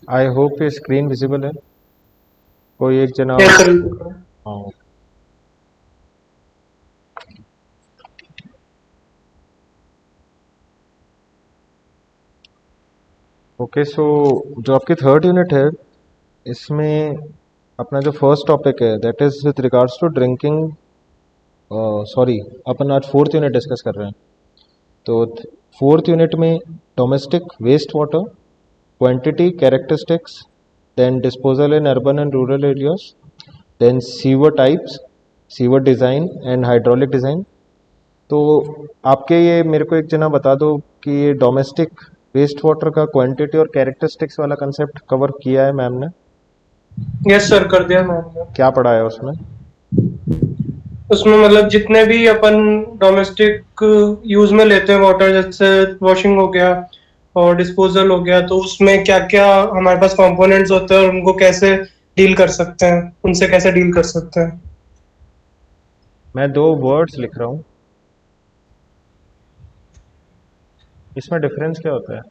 आई hope ये screen visible है। कोई एक जना। Yes sir. हाँ। ओके, सो जो आपकी थर्ड यूनिट है, इसमें अपना जो फर्स्ट टॉपिक है that is with regards to drinking. Sorry, अपन आज फोर्थ यूनिट डिस्कस कर रहे हैं। तो फोर्थ यूनिट में domestic waste water, quantity, characteristics, then disposal in urban and rural areas, then sewer types, sewer design and hydraulic design. तो आपके ये मेरे को एक जना बता दो कि ये डोमेस्टिक वेस्ट वाटर का क्वांटिटी और कैरेक्टरिस्टिक्स वाला कंसेप्ट कवर किया है मैम ने? यस सर, कर दिया मैंने। क्या पढ़ाया उसमें? उसमें मतलब जितने भी अपन डोमेस्टिक यूज में लेते हैं वाटर, जैसे वॉशिंग हो गया और डिस्पोजल हो गया, तो उसमें क्या क्या हमारे पास कंपोनेंट्स होते हैं और उनको कैसे डील कर सकते हैं, उनसे कैसे डील कर सकते हैं। मैं दो वर्ड्स लिख रहा हूँ, इसमें डिफरेंस क्या होता है?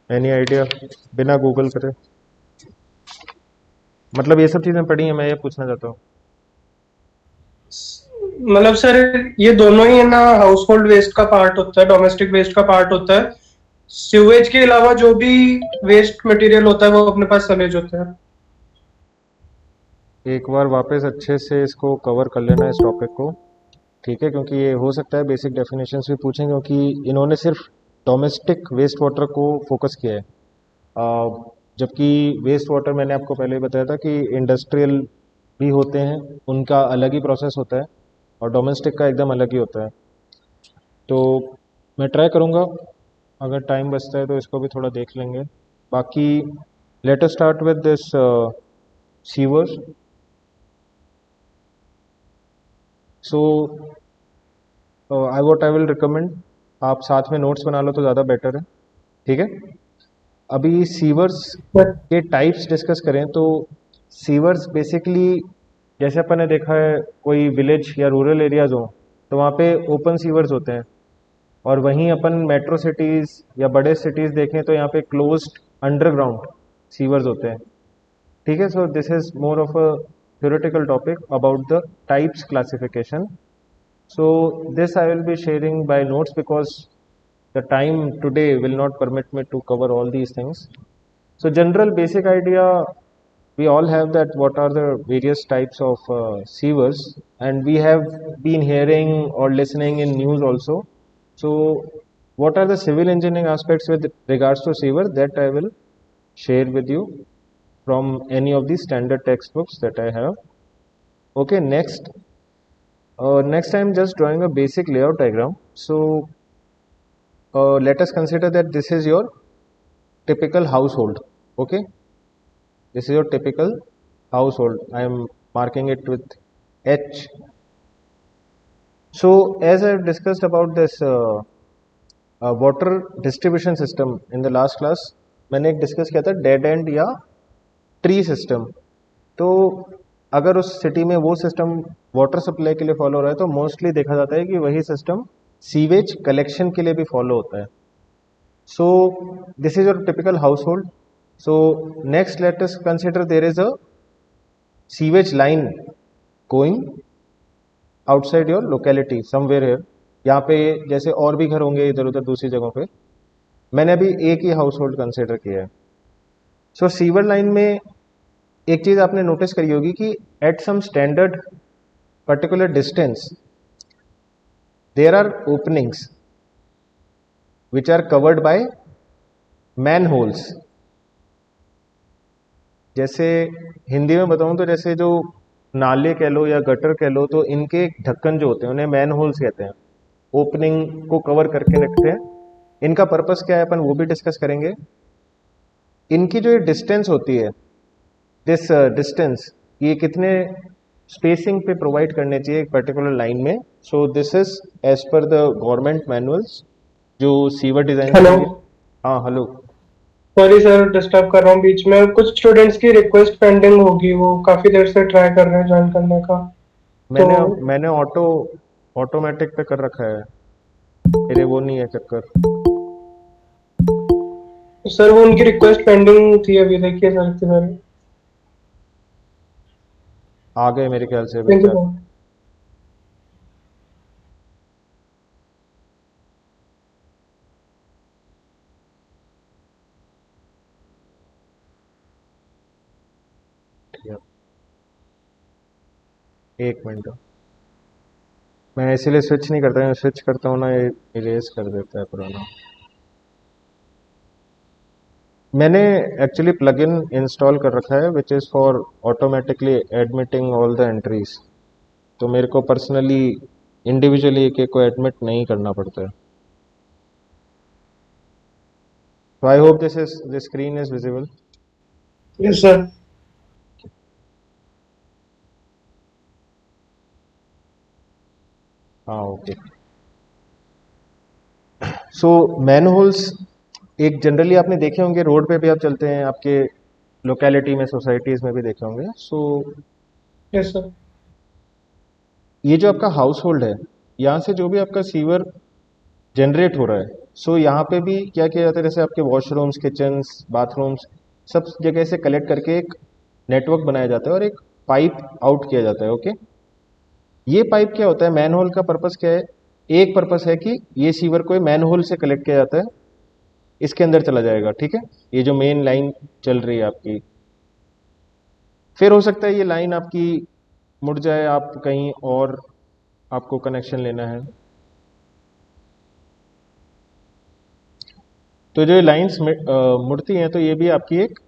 Any idea? बिना गूगल करे, मतलब ये सब चीज़ें पढ़ी हैं, मैं ये पूछना चाहता हूँ। मतलब सर, ये दोनों ही है ना, हाउस होल्ड वेस्ट का पार्ट होता है, डोमेस्टिक वेस्ट का पार्ट होता है। सीवेज के अलावा जो भी वेस्ट मटेरियल होता है वो अपने पास सलेज होता है। एक बार वापस अच्छे से इसको कवर कर लेना इस टॉपिक को, ठीक है? क्योंकि ये हो सकता है बेसिक डेफिनेशंस भी पूछें, क्योंकि इन्होंने सिर्फ डोमेस्टिक वेस्ट वाटर को फोकस किया है। जबकि वेस्ट वाटर मैंने आपको पहले ही बताया था कि इंडस्ट्रियल भी होते हैं, उनका अलग ही प्रोसेस होता है, और डोमेस्टिक का एकदम अलग ही होता है। तो मैं ट्राई करूँगा, अगर टाइम बचता है तो इसको भी थोड़ा देख लेंगे। बाकी let us start with this sewer. So I will recommend आप साथ में नोट्स बना लो तो ज़्यादा बेटर है, ठीक है? अभी सीवर्स के टाइप्स डिस्कस करें तो सीवर्स बेसिकली, जैसे अपन ने देखा है कोई विलेज या रूरल एरियाज हो तो वहाँ पे ओपन सीवर्स होते हैं, और वहीं अपन मेट्रो सिटीज़ या बड़े सिटीज़ देखें तो यहाँ पे क्लोज्ड अंडरग्राउंड सीवर्स होते हैं, ठीक है? So this is more of a theoretical topic about the types classification. So this I will be sharing by notes because the time today will not permit me to cover all these things. So general basic idea we all have that what are the various types of sewers, and we have been hearing or listening in news also. So what are the civil engineering aspects with regards to sewer, that I will share with you from any of the standard textbooks that I have. Okay, next I'm just drawing a basic layout diagram. So let us consider that this is your typical household. Okay, this is your typical household. I am marking it with H. So as I have discussed about this water distribution system in the last class, मैंने एक discuss किया था dead and या tree system. तो अगर उस city में वो सिस्टम वाटर सप्लाई के लिए फॉलो हो रहा है तो मोस्टली देखा जाता है कि वही सिस्टम सीवेज कलेक्शन के लिए भी फॉलो होता है। So this is your typical household. So next let us consider there is a sewage line going outside your locality somewhere here. यहाँ पे जैसे और भी घर होंगे इधर उधर दूसरी जगहों पे, मैंने अभी एक ही हाउस होल्ड कंसिडर किया है। सो सीवर लाइन में एक चीज आपने नोटिस करी होगी कि at some standard particular distance there are openings which are covered by manhole. जैसे हिंदी में बताऊं तो जैसे जो नाले कह लो या गटर कह लो, तो इनके ढक्कन जो होते हैं उन्हें मैन होल्स कहते हैं, ओपनिंग को कवर करके रखते हैं। इनका पर्पस क्या है अपन वो भी डिस्कस करेंगे। इनकी जो ये डिस्टेंस होती है, दिस डिस्टेंस, ये कितने स्पेसिंग पे प्रोवाइड करने चाहिए एक पर्टिकुलर लाइन में। So this is as per the government manuals जो सीवर डिजाइन के हेलो। लिए। हाँ हेलो। सॉरी सर, डिस्टर्ब कर रहा हूँ बीच में। कुछ स्टूडेंट्स की रिक्वेस्ट पेंडिंग होगी, वो काफी देर से ट्राई कर रहे हैं ज्वाइन करने का। तो मैंने मैंने ऑटोमेटिक पे कर रखा है, मेरे वो नहीं है चक्कर। सर वो उनकी रिक्वेस्ट पेंडिंग थी, अभी देखिए सर इसके बारे में। आ गए मेरे ख्याल से थैंक यू बेचार। सर। एक मिनट, मैं इसीलिए स्विच नहीं करता, मैं स्विच करता हूँ ना ये इरेज कर देता है पुराना। मैंने एक्चुअली प्लगइन इंस्टॉल कर रखा है which is for automatically admitting all the entries, तो मेरे को पर्सनली इंडिविजुअली एक एक को एडमिट नहीं करना पड़ता है। तो I hope this screen is visible. Yes sir. हाँ ओके। सो मैन होल्स एक जनरली आपने देखे होंगे, रोड पे भी आप चलते हैं, आपके लोकेलिटी में सोसाइटीज में भी देखे होंगे। So yes sir. ये जो आपका हाउस होल्ड है, यहाँ से जो भी आपका सीवर जनरेट हो रहा है, सो यहाँ पे भी क्या किया जाता है, जैसे आपके वॉशरूम्स, किचन्स, बाथरूम्स, सब जगह से कलेक्ट करके एक नेटवर्क बनाया जाता है और एक पाइप आउट किया जाता है। ओके, ये पाइप क्या होता है, मैन होल का पर्पस क्या है? एक पर्पस है कि ये सीवर को मैन होल से कलेक्ट किया जाता है, इसके अंदर चला जाएगा, ठीक है, ये जो मेन लाइन चल रही है आपकी। फिर हो सकता है ये लाइन आपकी मुड़ जाए, आप कहीं और आपको कनेक्शन लेना है, तो जो लाइंस मुड़ती हैं तो ये भी आपकी एक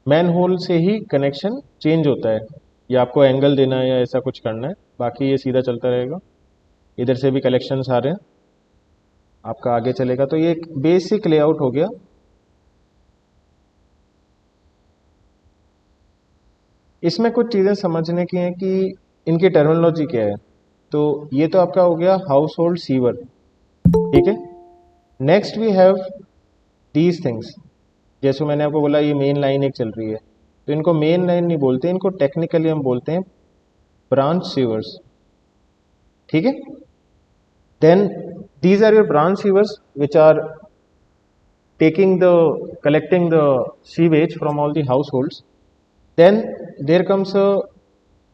मैन होल से ही कनेक्शन चेंज होता है, या आपको एंगल देना है या ऐसा कुछ करना है, बाकी ये सीधा चलता रहेगा। इधर से भी कलेक्शंस आ रहे हैं, आपका आगे चलेगा। तो ये एक बेसिक लेआउट हो गया। इसमें कुछ चीज़ें समझने की हैं कि इनकी टर्मिनोलॉजी क्या है। तो ये तो आपका हो गया हाउस होल्ड सीवर, ठीक है। Next we have these things, जैसे मैंने आपको बोला ये मेन लाइन एक चल रही है, तो इनको मेन लाइन नहीं बोलते, इनको टेक्निकली हम बोलते हैं ब्रांच सीवर्स, ठीक है। Then these are your branch sewers which are collecting the sewage from all the households. Then there comes a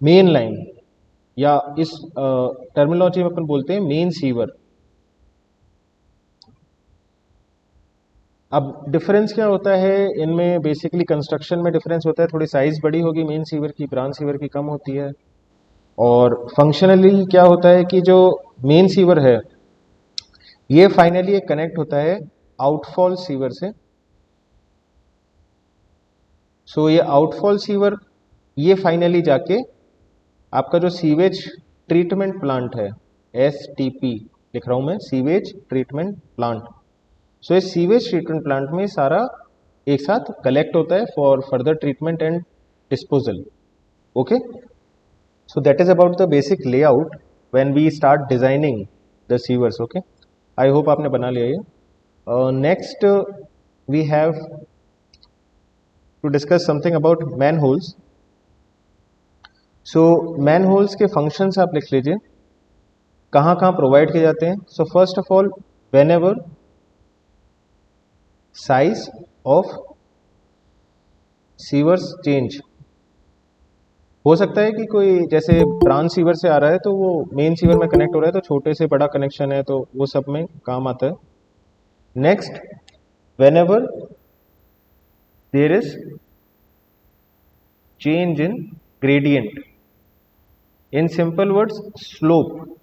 main line, या इस टर्मिनोलॉजी में अपन बोलते हैं मेन सीवर। अब डिफरेंस क्या होता है इनमें? बेसिकली कंस्ट्रक्शन में डिफरेंस होता है, थोड़ी साइज बड़ी होगी मेन सीवर की, ब्रांच सीवर की कम होती है। और फंक्शनली क्या होता है कि जो मेन सीवर है ये फाइनली एक कनेक्ट होता है आउटफॉल सीवर से। सो ये आउटफॉल सीवर ये फाइनली जाके आपका जो सीवेज ट्रीटमेंट प्लांट है, STP लिख रहा हूं मैं, सीवेज ट्रीटमेंट प्लांट। सो इस सीवेज ट्रीटमेंट प्लांट में सारा एक साथ कलेक्ट होता है for further treatment and disposal. Okay, so that is about the basic layout when we start designing the sewers. Okay, I hope आपने बना लिया ये। Next we have to discuss something about manhole. So manhole के functions आप लिख लीजिए, कहाँ कहाँ प्रोवाइड किए जाते हैं। So first of all, whenever size of sewers change, हो सकता है कि कोई जैसे ब्रांच सीवर से आ रहा है तो वो मेन सीवर में कनेक्ट हो रहा है, तो छोटे से बड़ा कनेक्शन है, तो वो सब में काम आता है। Next, when ever there is change in gradient, in simple words slope,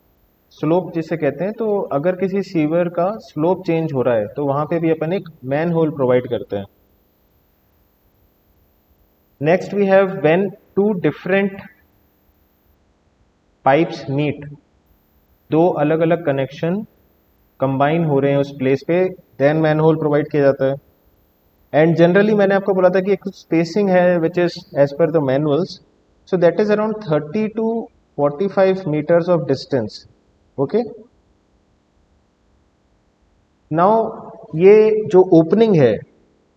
slope जिसे कहते हैं, तो अगर किसी सीवर का स्लोप चेंज हो रहा है तो वहां पे भी अपन एक मैन होल प्रोवाइड करते हैं। Next we have when two different pipes meet, दो अलग अलग कनेक्शन कंबाइन हो रहे हैं उस प्लेस पे, देन मैन होल प्रोवाइड किया जाता है। एंड जनरली मैंने आपको बोला था कि एक स्पेसिंग है which is as per the manuals, so that is around 30 to 45 metres of distance. Okay, now ये जो ओपनिंग है,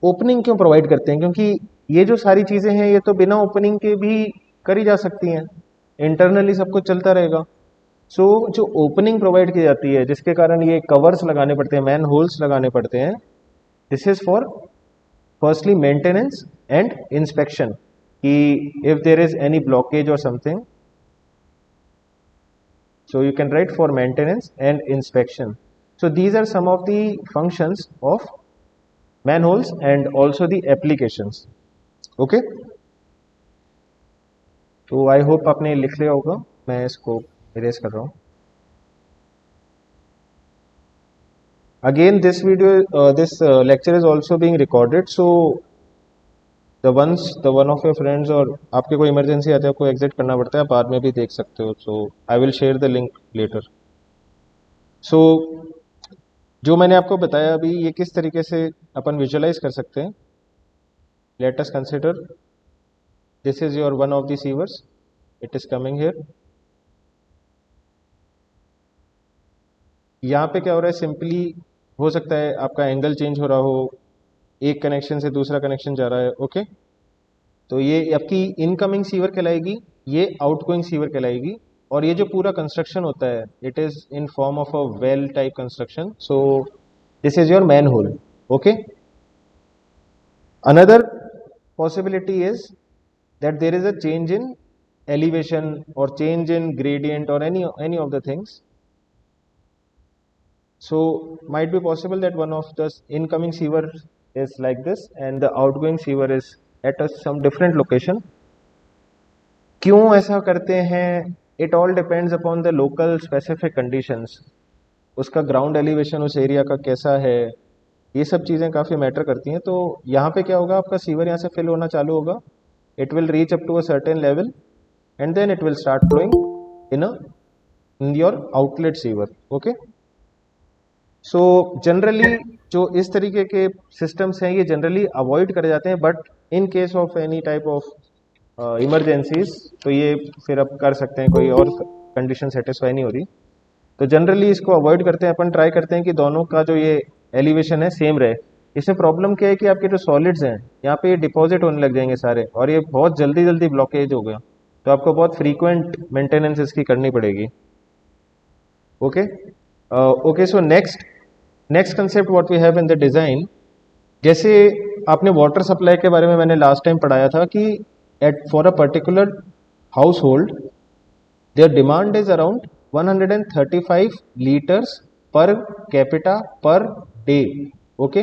ओपनिंग क्यों प्रोवाइड करते हैं? क्योंकि ये जो सारी चीजें हैं ये तो बिना ओपनिंग के भी करी जा सकती हैं, इंटरनली सब कुछ चलता रहेगा। सो जो ओपनिंग प्रोवाइड की जाती है जिसके कारण ये कवर्स लगाने पड़ते हैं, मैन होल्स लगाने पड़ते हैं, this is for firstly maintenance and inspection, कि if there is any blockage और something, so you can write for maintenance and inspection. So these are some of the functions of manholes and also the applications. Okay, तो आई hope आपने लिख लिया होगा, मैं इसको erase कर रहा हूँ। Again, this video, this lecture is also being recorded. So the one of your friends और आपके कोई इमरजेंसी आती है, आपको एग्जिट करना पड़ता है, आप बाद में भी देख सकते हो। So I will share the link later. So जो मैंने आपको बताया अभी, ये किस तरीके से अपन विजुअलाइज कर सकते हैं। Late us consider this is your one of the sewers, it is coming here. यहाँ पे क्या हो रहा है, सिंपली हो सकता है आपका एंगल चेंज हो रहा हो, एक कनेक्शन से दूसरा कनेक्शन जा रहा है। ओके, तो ये आपकी इनकमिंग सीवर कहलाएगी, ये आउटगोइंग सीवर कहलाएगी। और ये जो पूरा कंस्ट्रक्शन होता है, it is in form of a well type construction. So this is your manhole. Okay, another possibility is that there is a change in elevation और चेंज इन ग्रेडियंट और any of the things. So might be possible that one of the incoming sewer is like this and the outgoing sewer is at some different location. क्यों ऐसा करते हैं? It all depends upon the local specific conditions. उसका ground elevation उस area का कैसा है, ये सब चीज़ें काफ़ी मैटर करती हैं। तो यहाँ पे क्या होगा, आपका सीवर यहाँ से फिल होना चालू होगा, it will reach up to a certain level and then it will start flowing in your outlet sewer. Okay, so generally जो इस तरीके के सिस्टम्स हैं ये जनरली अवॉइड करे जाते हैं, but in case of any type of emergencies तो ये फिर अब कर सकते हैं, कोई और कंडीशन सेटिस्फाई नहीं हो रही तो जनरली इसको अवॉइड करते हैं। अपन ट्राई करते हैं कि दोनों का जो ये एलिवेशन है सेम रहे। इसमें प्रॉब्लम क्या है कि आपके जो सॉलिड्स हैं यहाँ पे ये डिपॉजिट होने लग जाएंगे सारे, और ये बहुत जल्दी जल्दी ब्लॉकेज हो गया, तो आपको बहुत फ्रीक्वेंट मेंटेनेंस इसकी करनी पड़ेगी. Okay okay, so next concept what we have in the design, जैसे आपने वाटर सप्लाई के बारे में मैंने लास्ट टाइम पढ़ाया था कि at for a particular household there demand is around 135 litres per capita per day. Okay,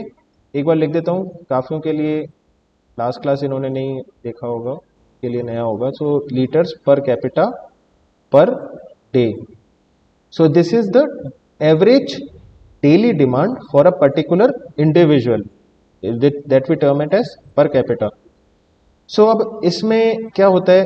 एक बार लिख देता हूँ काफियों के लिए, लास्ट क्लास इन्होंने नहीं देखा होगा, के लिए नया होगा. So litres per capita per day. So this is the average daily demand for a particular individual that we term it as per capita. So अब इसमें क्या होता है,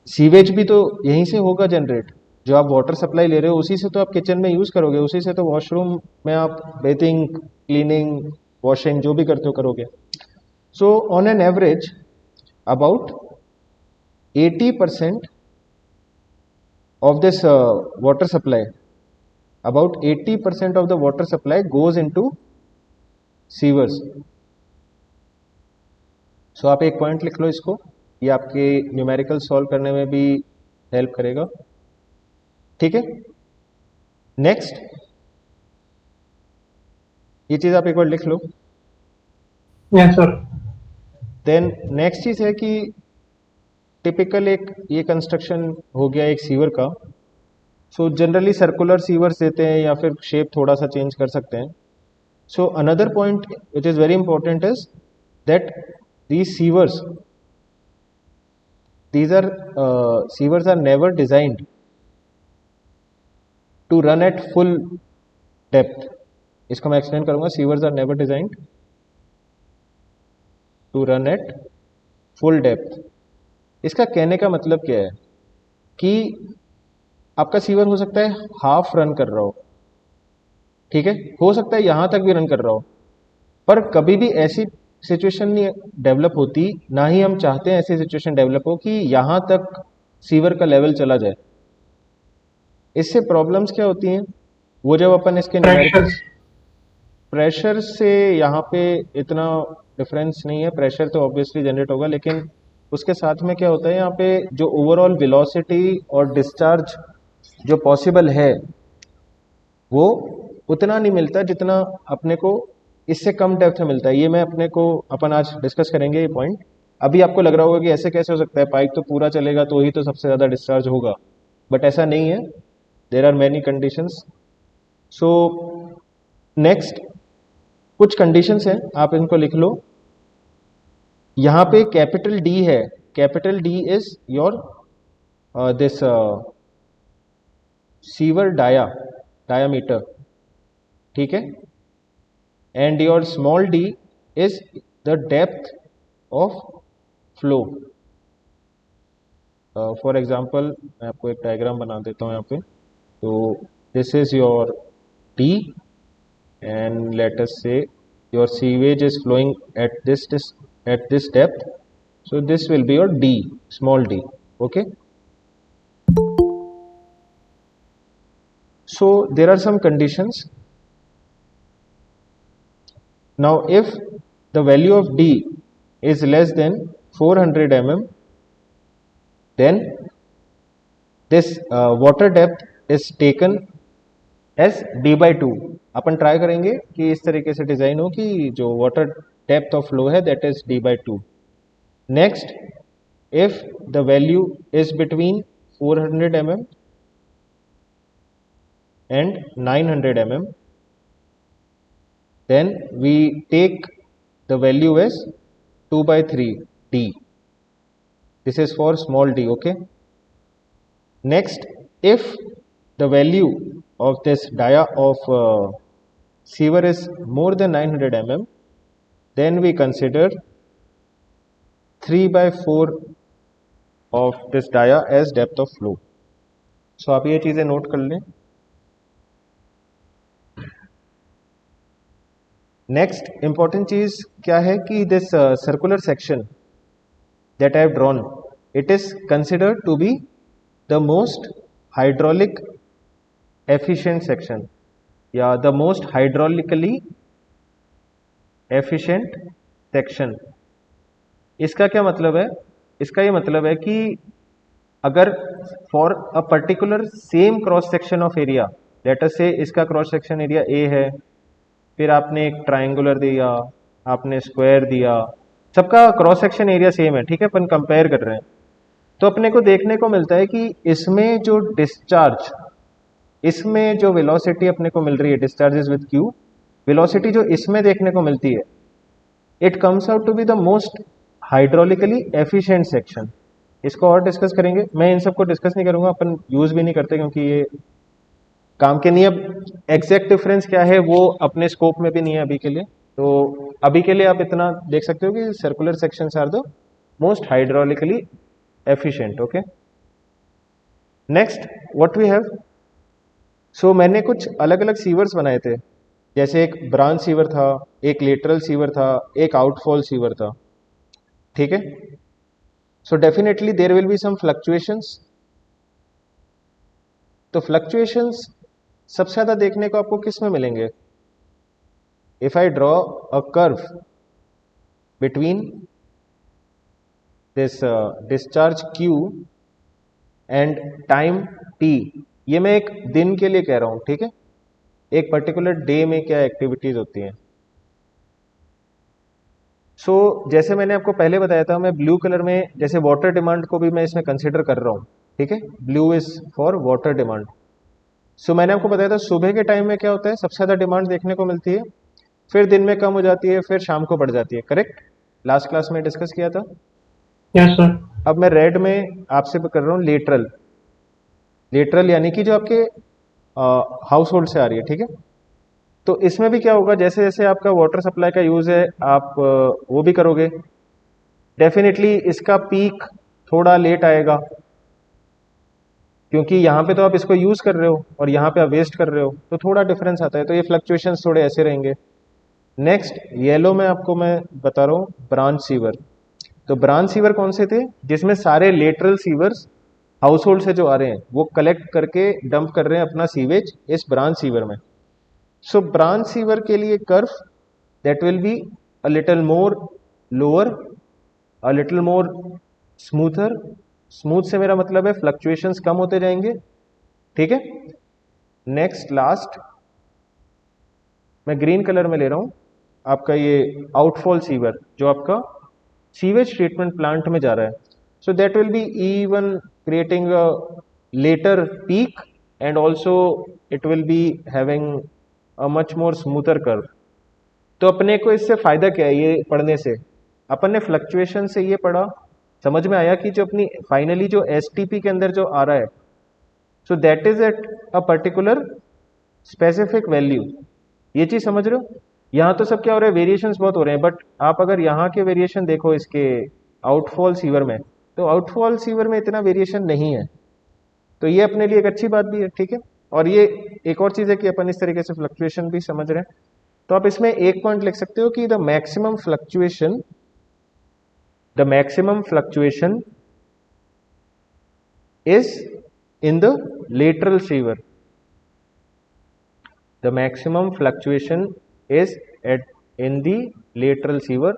सीवेज भी तो यहीं से होगा जनरेट, जो आप वाटर सप्लाई ले रहे हो उसी से तो आप किचन में यूज़ करोगे, उसी से तो वॉशरूम में आप बेथिंग, क्लीनिंग, वॉशिंग जो भी करते हो करोगे. So on an average about 80% of this water supply, about 80% of the water supply goes into sewers. So आप एक पॉइंट लिख लो इसको, ये आपके न्यूमेरिकल सॉल्व करने में भी हेल्प करेगा. ठीक है, नेक्स्ट ये चीज आप एक बार लिख लो. Yes sir. देन नेक्स्ट चीज है कि टिपिकल एक ये कंस्ट्रक्शन हो गया एक सीवर का. सो जनरली सर्कुलर सीवर्स देते हैं या फिर शेप थोड़ा सा चेंज कर सकते हैं. So another point which is very important is that these sewers are never designed to run at full depth. इसको मैं एक्सप्लेन करूंगा. Sewers are never designed to run at full depth. इसका कहने का मतलब क्या है कि आपका सीवर हो सकता है हाफ रन कर रहा हो, ठीक है, हो सकता है यहां तक भी रन कर रहा हो, पर कभी भी ऐसी सिचुएशन नहीं डेवलप होती, ना ही हम चाहते हैं ऐसी सिचुएशन डेवलप हो कि यहां तक सीवर का लेवल चला जाए. इससे प्रॉब्लम्स क्या होती हैं, वो जब अपन इसके न्यूमेरिकल प्रेशर से यहाँ पे इतना डिफरेंस नहीं है, प्रेशर तो ऑब्वियसली जनरेट होगा, लेकिन उसके साथ में क्या होता है, यहाँ पे जो ओवरऑल वेलोसिटी और डिस्चार्ज जो पॉसिबल है वो उतना नहीं मिलता जितना अपने को इससे कम डेप्थ में मिलता है। ये मैं अपने को अपन आज डिस्कस करेंगे ये पॉइंट। अभी आपको लग रहा होगा कि ऐसे कैसे हो सकता है, पाइप तो पूरा चलेगा तो ही तो सबसे ज़्यादा डिस्चार्ज होगा, बट ऐसा नहीं है। There are many conditions. So next कुछ कंडीशंस हैं, आप इनको लिख लो। यहाँ पे कैपिटल डी है, capital D is your this sewer diameter, ठीक है, and your small D is the depth of flow. For example मैं आपको एक डायग्राम बना देता हूँ यहाँ पे। तो this is your D and let us say your sewage is flowing at this depth, so this will be your d, small d. Okay, so there are some conditions. Now if the value of d is less than 400 mm, then this water depth is taken S D by to. Upon try करेंगे कि इस तरीके से design हो कि जो water depth of flow है that is D by to. Next, if the value is between 400 mm and 900 mm, then we take the value as 2 by 3 d. This is for small d. Okay, next, if the value of this dia of sewer is more than 900 mm, then we consider 3 by 4 of this dia as depth of flow. So आप ये चीजें note कर लें। Next important चीज क्या है कि this circular section that I have drawn, it is considered to be the most hydraulic efficient section या the most hydraulically efficient section। इसका क्या मतलब है? इसका ये मतलब है कि अगर for a particular same cross section of area, late us से इसका क्रॉस सेक्शन एरिया ए है, फिर आपने एक ट्राइंगुलर दिया, आपने स्क्वायर दिया, सबका क्रॉस सेक्शन एरिया सेम है, ठीक है, अपन कंपेयर कर रहे हैं, तो अपने को देखने को मिलता है कि इसमें जो डिस्चार्ज, इसमें जो वेलोसिटी अपने को मिल रही है, डिस्चार्जेस विद क्यू, वेलोसिटी जो इसमें देखने को मिलती है, it comes out to be the most hydraulically efficient section. इसको और डिस्कस करेंगे, मैं इन सबको डिस्कस नहीं करूंगा, अपन यूज भी नहीं करते क्योंकि ये काम के नहीं। अब एग्जैक्ट डिफरेंस क्या है वो अपने स्कोप में भी नहीं है अभी के लिए, तो अभी के लिए आप इतना देख सकते हो कि circular sections are the most hydraulically efficient. Okay, next what we have. So मैंने कुछ अलग अलग सीवर्स बनाए थे, जैसे एक ब्रांच सीवर था, एक लेटरल सीवर था, एक आउटफॉल सीवर था, ठीक है। So definitely there will be some fluctuations. तो फ्लक्चुएशंस सबसे ज्यादा देखने को आपको किस में मिलेंगे? If I draw a curve between this discharge Q and time T, ये मैं एक दिन के लिए कह रहा हूं, ठीक है, एक पर्टिकुलर डे में क्या एक्टिविटीज होती हैं। सो जैसे मैंने आपको पहले बताया था, मैं ब्लू कलर में जैसे वाटर डिमांड को भी मैं इसमें कंसिडर कर रहा हूं, ठीक है, blue is for water demand. So मैंने आपको बताया था सुबह के टाइम में क्या होता है, सबसे ज्यादा डिमांड देखने को मिलती है, फिर दिन में कम हो जाती है, फिर शाम को बढ़ जाती है, करेक्ट, लास्ट क्लास में डिस्कस किया था। Yes sir. अब मैं रेड में आपसे कर रहा हूँ लेटरल, लेटरल यानी कि जो आपके हाउस होल्ड से आ रही है, ठीक है। तो इसमें भी क्या होगा, जैसे जैसे आपका वाटर सप्लाई का यूज है आप वो भी करोगे, डेफिनेटली इसका पीक थोड़ा लेट आएगा, क्योंकि यहाँ पे तो आप इसको यूज कर रहे हो और यहाँ पे आप वेस्ट कर रहे हो, तो थोड़ा डिफरेंस आता है, तो ये फ्लक्चुएशंस थोड़े ऐसे रहेंगे। नेक्स्ट येलो में आपको मैं बता रहा हूँ ब्रांच सीवर। तो ब्रांच सीवर कौन से थे? जिसमें सारे लेटरल सीवर्स हाउस होल्ड से जो आ रहे हैं वो कलेक्ट करके डंप कर रहे हैं अपना सीवेज इस ब्रांच सीवर में। सो ब्रांच सीवर के लिए curve that will be a little more lower, a little more smoother, smooth से मेरा मतलब है फ्लक्चुएशंस कम होते जाएंगे, ठीक है। नेक्स्ट लास्ट मैं ग्रीन कलर में ले रहा हूं आपका ये आउटफॉल सीवर, जो आपका सीवेज ट्रीटमेंट प्लांट में जा रहा है। So that will be even creating a later peak and also it will be having a much more smoother curve. तो अपने को इससे फायदा क्या है ये पढ़ने से? अपन ने फ्लक्चुएशन से ये पढ़ा, समझ में आया कि जो अपनी फाइनली जो एसटीपी के अंदर जो आ रहा है, so that is at a particular specific value. ये चीज समझ रहे हो? यहाँ तो सब क्या हो रहा है, वेरिएशंस बहुत हो रहे हैं, बट आप अगर यहाँ के वेरिएशन देखो इसके आउटफॉल सीवर में, तो आउटफॉल सीवर में इतना वेरिएशन नहीं है। तो ये अपने लिए एक अच्छी बात भी है, ठीक है। और ये एक और चीज है कि अपन इस तरीके से फ्लक्चुएशन भी समझ रहे हैं। तो आप इसमें एक पॉइंट लिख सकते हो कि the maximum fluctuation is in the lateral shear. The maximum fluctuation is in the lateral shear.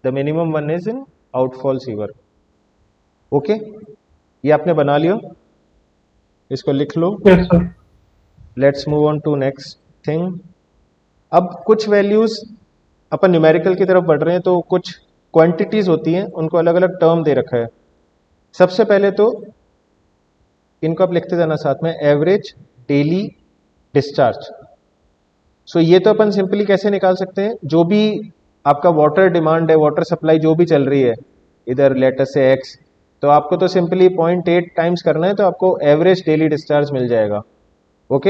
The minimum one is in outfall shear. Okay, ये आपने बना लिया, इसको लिख लो। Yes sir. Let's move on to next thing. अब कुछ values अपन numerical की तरफ बढ़ रहे हैं, तो कुछ क्वांटिटीज होती हैं, उनको अलग अलग टर्म दे रखा है। सबसे पहले तो इनको आप लिखते जाना साथ में, एवरेज डेली डिस्चार्ज। सो ये तो अपन सिंपली कैसे निकाल सकते हैं, जो भी आपका वाटर डिमांड है, वाटर सप्लाई जो भी चल रही है इधर लेटर से एक्स, तो आपको तो सिंपली 0.8 टाइम्स करना है, तो आपको एवरेज डेली डिस्चार्ज मिल जाएगा। ओके,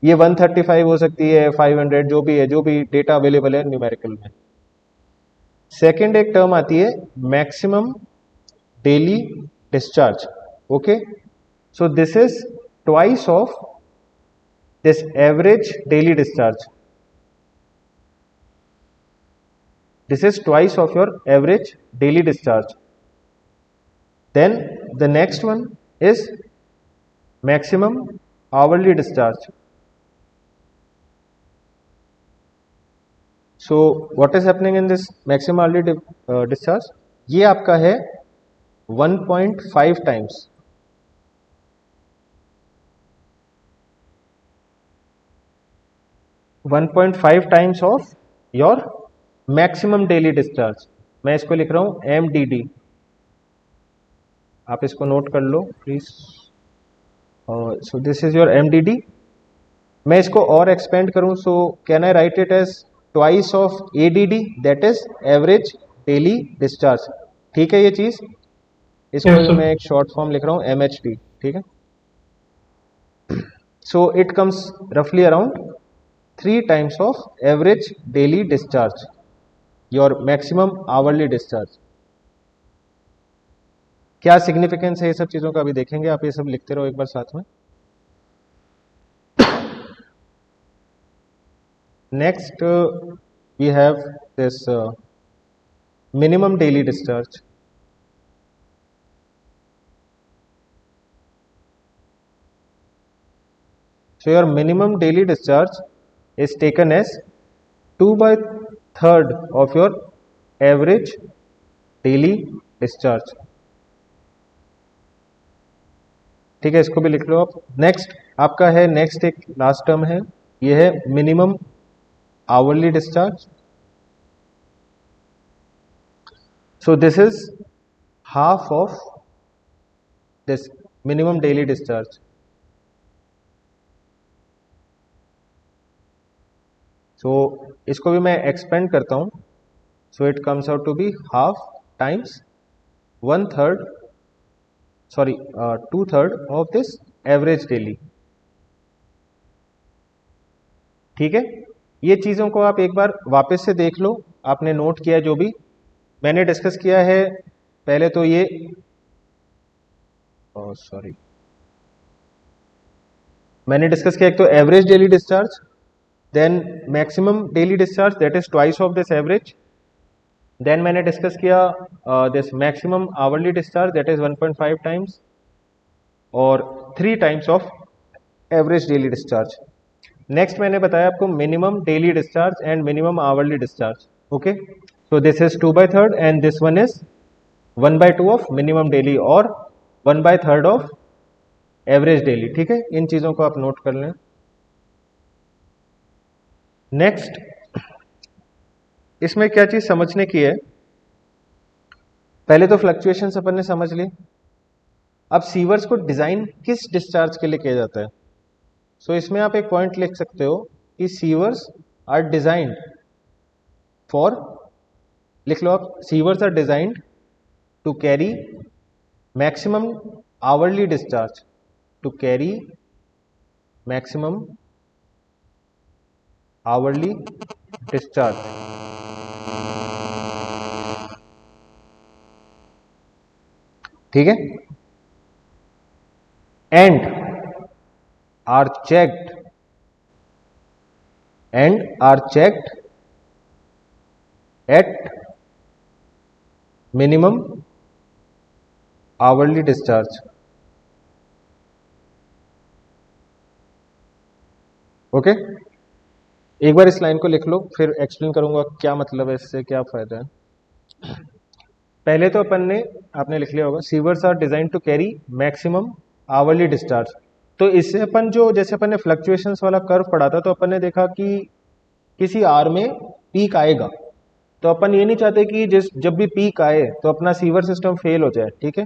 ये 135 हो सकती है, 500, जो भी है, जो भी डेटा अवेलेबल है न्यूमेरिकल में। सेकेंड एक टर्म आती है maximum daily discharge. Okay, so this is twice of this average daily discharge. This is twice of your average daily discharge. Then the next one is maximum hourly discharge. So what is happening in this maximum hourly discharge? ये आपका है 1.5 times, 1.5 times of your maximum daily discharge. मैं इसको लिख रहा हूं MDD, आप इसको नोट कर लो please. So this is your MDD। मैं इसको और एक्सपेंड करूं, so can I write it as twice of ADD, that is average daily discharge. ठीक है ये चीज, इसको मैं एक शॉर्ट फॉर्म लिख रहा हूं MHD, ठीक है। सो इट कम्स रफली around 3 times of average daily discharge, your maximum hourly discharge। क्या सिग्निफिकेंस है ये सब चीजों का अभी देखेंगे, आप ये सब लिखते रहो एक बार साथ में। Next we have this minimum daily discharge. So your minimum daily discharge is taken as 2/3 of your average daily discharge। ठीक है, इसको भी लिख लो आप। नेक्स्ट आपका है, नेक्स्ट एक लास्ट टर्म है, ये है minimum hourly discharge. So this is half of this minimum daily discharge. So इसको भी मैं एक्सपेंड करता हूं, so it comes out to be half times 1/3, sorry 2/3 of this average daily. ठीक है, ये चीजों को आप एक बार वापस से देख लो, आपने नोट किया जो भी मैंने डिस्कस किया है। पहले तो ये सॉरी मैंने डिस्कस किया, एक तो average daily discharge, then maximum daily discharge that is twice of this average, then मैंने डिस्कस किया this maximum hourly discharge that is 1.5 times, और 3 times of average daily discharge. Next मैंने बताया आपको minimum daily discharge and minimum hourly discharge. Okay, so this is 2/3 and this one is 1/2 of minimum daily और 1/3 of average daily. ठीक है, इन चीजों को आप नोट कर लें। नेक्स्ट, इसमें क्या चीज समझने की है, पहले तो फ्लक्चुएशंस अपन ने समझ ली। अब सीवर्स को डिजाइन किस डिस्चार्ज के लिए किया जाता है? सो इसमें आप एक पॉइंट लिख सकते हो कि सीवर्स आर डिजाइंड फॉर, लिख लो आप, sewers are designed to carry maximum hourly discharge, to carry maximum hourly discharge. ठीक है, and are checked at minimum hourly discharge. Okay, एक बार इस लाइन को लिख लो, फिर एक्सप्लेन करूंगा क्या मतलब है इससे, क्या फायदा है। पहले तो अपन ने, आपने लिख लिया होगा, sewers are design to carry maximum hourly discharge. तो इससे अपन जो, जैसे अपन ने फ्लक्चुएशंस वाला कर्व पढ़ा था, तो अपन ने देखा कि किसी आर में पीक आएगा, तो अपन ये नहीं चाहते कि जब भी पीक आए तो अपना सीवर सिस्टम फेल हो जाए। ठीक है,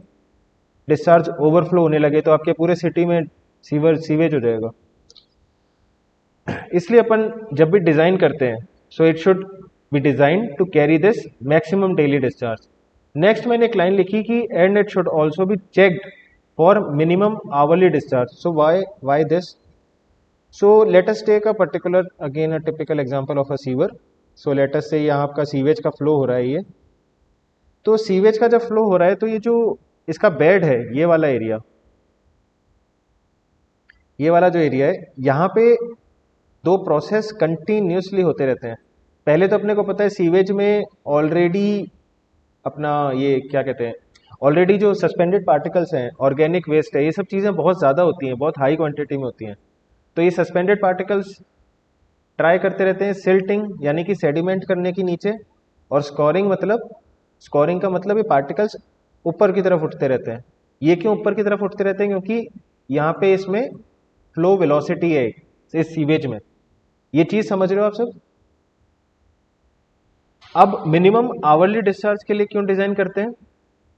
डिस्चार्ज ओवरफ्लो होने लगे तो आपके पूरे सिटी में सीवेज हो जाएगा। इसलिए अपन जब भी डिजाइन करते हैं, so it should be design to carry this maximum daily discharge. Next मैंने एक लाइन लिखी कि and it should also be checked for minimum hourly discharge. So why this? So let us take a particular, again a typical example of a sewer. So let us say यहाँ आपका sewage का flow हो रहा है ये, तो sewage का जब फ्लो हो रहा है तो ये जो इसका बेड है, ये वाला एरिया, ये वाला जो एरिया है, यहाँ पे दो प्रोसेस कंटिन्यूसली होते रहते हैं। पहले तो अपने को पता है सीवेज में ऑलरेडी अपना ये क्या कहते हैं, ऑलरेडी जो सस्पेंडेड पार्टिकल्स हैं, ऑर्गेनिक वेस्ट है, ये सब चीज़ें बहुत ज़्यादा होती हैं, बहुत हाई क्वांटिटी में होती हैं। तो ये सस्पेंडेड पार्टिकल्स ट्राई करते रहते हैं सिल्टिंग, यानी कि सेडिमेंट करने की नीचे, और स्कोरिंग का मतलब ये पार्टिकल्स ऊपर की तरफ उठते रहते हैं। ये क्यों ऊपर की तरफ उठते रहते हैं? क्योंकि यहाँ पे इसमें फ्लो वेलोसिटी है इस सीवेज में। ये चीज समझ रहे हो आप सब? अब मिनिमम आवरली डिस्चार्ज के लिए क्यों डिजाइन करते हैं?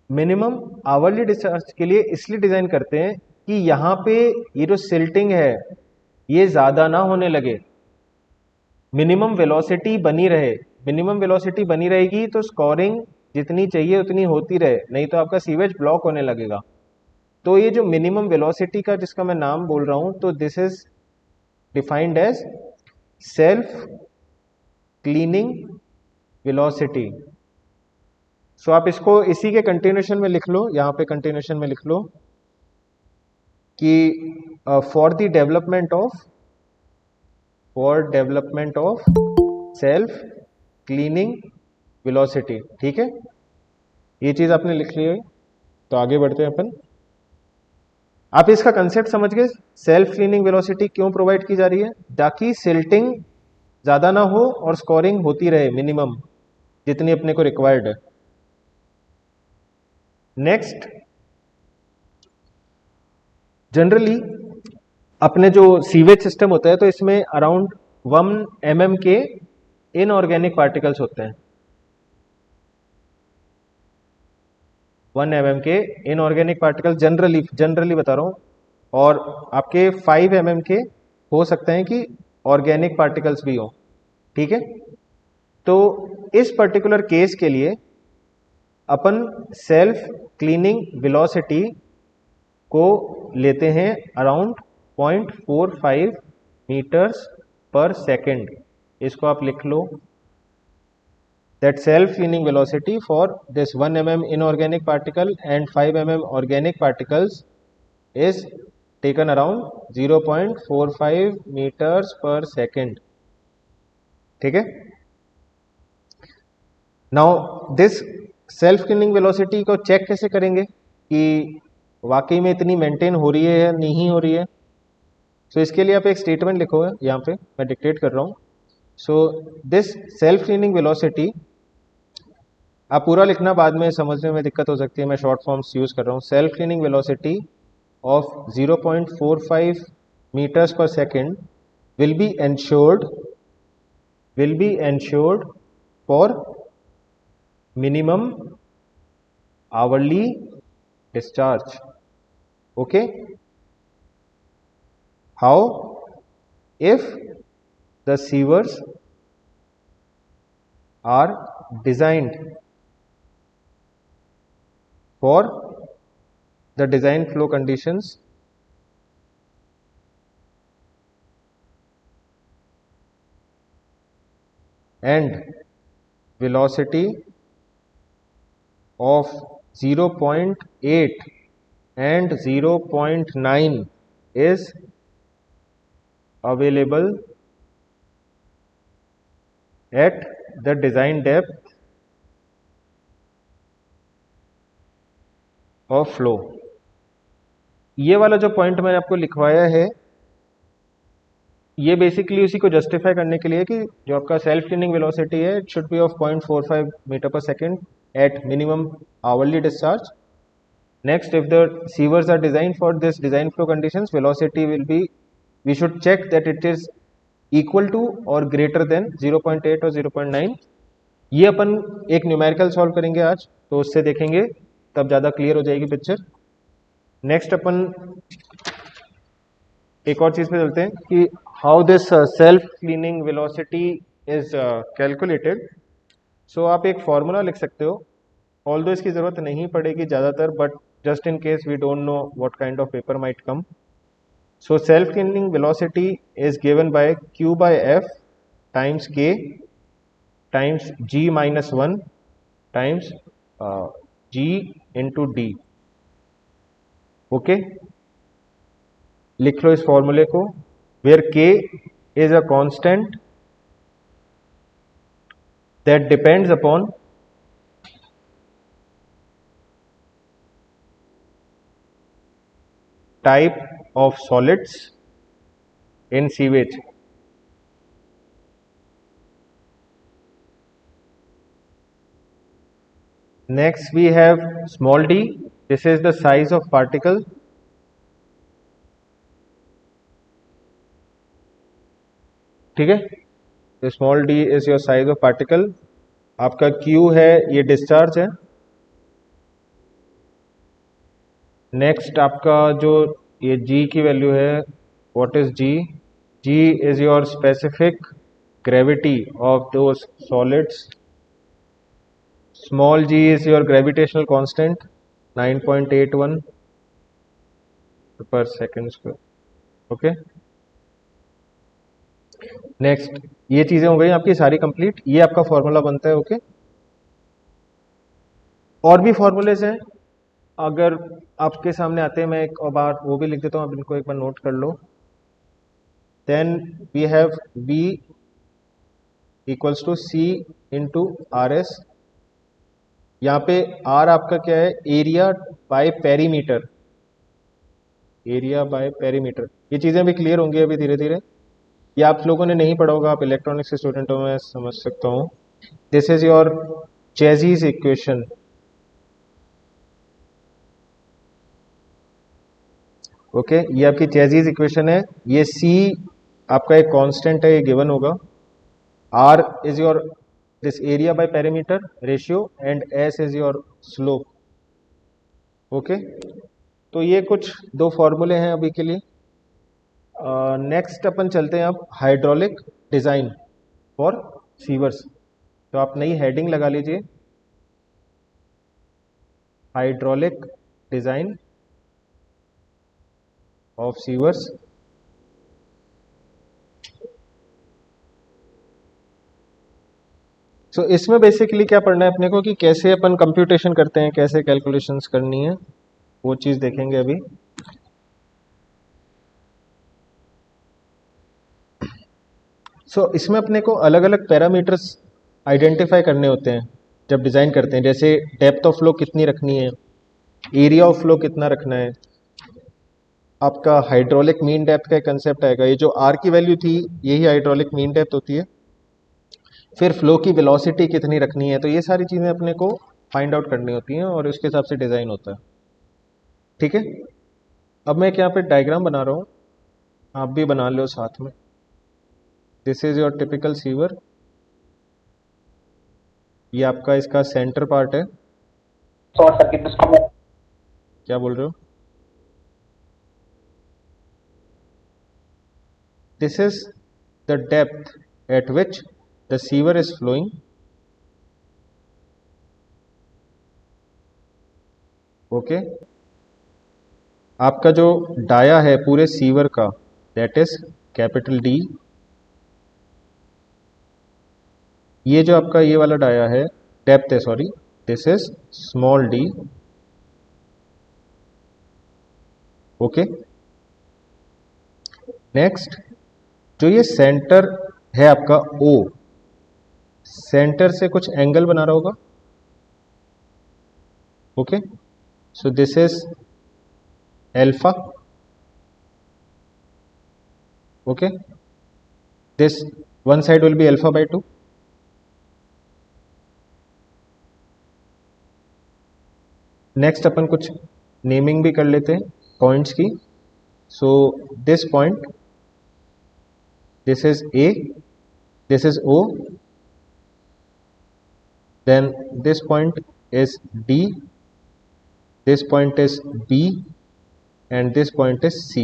मिनिमम आवरली डिस्चार्ज के लिए इसलिए डिजाइन करते हैं कि यहाँ पे ये जो सिल्टिंग है ये ज्यादा ना होने लगे, मिनिमम वेलोसिटी बनी रहे। मिनिमम वेलोसिटी बनी रहेगी तो स्कोरिंग जितनी चाहिए उतनी होती रहे, नहीं तो आपका सीवेज ब्लॉक होने लगेगा। तो ये जो मिनिमम वेलोसिटी का जिसका मैं नाम बोल रहा हूं, तो this is defined as self cleaning velocity. So आप इसको इसी के कंटिन्यूशन में लिख लो, यहां पे कंटिन्यूशन में लिख लो कि for development of self cleaning velocity. ठीक है, ये चीज आपने लिख ली है, तो आगे बढ़ते हैं अपन। आप इसका कंसेप्ट समझ गए, सेल्फ क्लीनिंग वेलोसिटी क्यों प्रोवाइड की जा रही है? ताकि सिल्टिंग ज्यादा ना हो और स्कोरिंग होती रहे मिनिमम जितनी अपने को रिक्वायर्ड है। नेक्स्ट, जनरली अपने जो सीवेज सिस्टम होता है, तो इसमें अराउंड 1 mm के इनऑर्गेनिक पार्टिकल्स होते हैं। 1 mm के इनऑर्गेनिक पार्टिकल जनरली बता रहा हूं, और आपके 5 mm के हो सकते हैं कि ऑर्गेनिक पार्टिकल्स भी हो। ठीक है, तो इस पर्टिकुलर केस के लिए अपन सेल्फ क्लीनिंग वेलोसिटी को लेते हैं अराउंड 0.45 मीटर्स पर सेकेंड। इसको आप लिख लो, that self cleaning velocity for this 1 mm inorganic particle and 5 mm organic particles is taken around 0.45 meters per second. ठीक है, now this self cleaning velocity को चेक कैसे करेंगे कि वाकई में इतनी मेंटेन हो रही है या नहीं हो रही है? सो इसके लिए आप एक स्टेटमेंट लिखो, यहाँ पे मैं डिक्टेट कर रहा हूँ। So this self cleaning velocity आप पूरा लिखना, बाद में समझने में दिक्कत हो सकती है, मैं शॉर्ट फॉर्म्स यूज कर रहा हूँ। Self cleaning velocity of 0.45 meters per second will be ensured for minimum hourly discharge. Okay, how? If the sievers are designed for the design flow conditions and velocity of 0.8 and 0.9 is available at the design depth of flow। ये वाला जो point मैंने आपको लिखवाया है, ये basically उसी को जस्टिफाई करने के लिए कि जो आपका सेल्फ क्लीनिंग वेलोसिटी है, it should be of 0.45 metre पर second at minimum hourly discharge. Next, if the sewers are design for this design flow conditions, velocity will be, we should check that it is equal to और greater than 0.8 और 0.9। ये अपन एक numerical solve करेंगे आज, तो उससे देखेंगे, तब ज़्यादा क्लियर हो जाएगी पिक्चर। नेक्स्ट अपन एक और चीज़ पे चलते हैं कि how this self cleaning velocity is calculated. So आप एक फॉर्मूला लिख सकते हो, ऑल्दो इसकी ज़रूरत नहीं पड़ेगी ज़्यादातर, but just in case we don't know what kind of paper might come. So self cleaning velocity is given by Q by F times K times G minus 1 times G into D। Okay, लिख लो इस फॉर्मूले को, where K is a constant that depends upon type of solids in sewage। Next we have small d, this is the size of particle। ठीक है, तो small d is your size of particle. आपका q है, ये discharge है। Next आपका जो ये g की वैल्यू है, what is g? g is your specific gravity of those solids. Small g is your gravitational constant 9.81 पर सेकेंड स्क्वायर। ओके, नेक्स्ट ये चीजें हो गई आपकी सारी कंप्लीट, ये आपका फॉर्मूला बनता है। ओके, और भी फॉर्मूलेज हैं, अगर आपके सामने आते हैं, मैं एक और बार वो भी लिख देता हूँ, आप इनको एक बार नोट कर लो। Then we have V equals to C into RS। यहाँ पे R आपका क्या है? Area by perimeter, area by perimeter. ये चीज़ें भी क्लियर होंगी अभी धीरे धीरे, ये आप लोगों ने नहीं पढ़ा होगा, आप इलेक्ट्रॉनिक्स के स्टूडेंट हो, मैं समझ सकता हूँ। This is your Chezy's equation. Okay, ये आपकी चेजीज इक्वेशन है। ये C आपका एक कांस्टेंट है, ये गिवन होगा। R is your this area by perimeter ratio and S is your slope. Okay, तो ये कुछ दो फॉर्मूले हैं अभी के लिए। नेक्स्ट अपन चलते हैं अब हाइड्रोलिक डिजाइन फॉर सीवर्स। तो आप नई हेडिंग लगा लीजिए, हाइड्रोलिक डिजाइन ऑफ सीवर्स। सो इसमें बेसिकली क्या पढ़ना है अपने को कि कैसे अपन कंप्यूटेशन करते हैं, कैसे कैलकुलेशंस करनी है, वो चीज देखेंगे अभी। इसमें अपने को अलग अलग पैरामीटर्स आइडेंटिफाई करने होते हैं जब डिज़ाइन करते हैं, जैसे डेप्थ ऑफ फ्लो कितनी रखनी है, एरिया ऑफ फ्लो कितना रखना है, आपका हाइड्रोलिक मीन डेप्थ का कंसेप्ट आएगा। ये जो आर की वैल्यू थी, यही हाइड्रोलिक मीन डेप्थ होती है। फिर फ्लो की वेलोसिटी कितनी रखनी है, तो ये सारी चीज़ें अपने को फाइंड आउट करनी होती हैं और उसके हिसाब से डिज़ाइन होता है। ठीक है, अब मैं एक यहाँ पे डायग्राम बना रहा हूँ, आप भी बना लो साथ में। This is your typical sewer, ये आपका इसका सेंटर पार्ट है। Short circuit system. क्या बोल रहे हो? This is the depth at which the sewer is flowing. Okay, आपका जो डाया है पूरे सीवर का, दैट इज कैपिटल डी। ये जो आपका ये वाला डाया है, डेप्थ है sorry, this is small D. Okay, next जो ये सेंटर है आपका ओ, सेंटर से कुछ एंगल बना रहा होगा। Okay, so this is alpha. Okay, this one side will be alpha by 2। नेक्स्ट अपन कुछ नेमिंग भी कर लेते हैं पॉइंट्स की। So this point, this is A, this is O, then this point is D, this point is B and this point is C।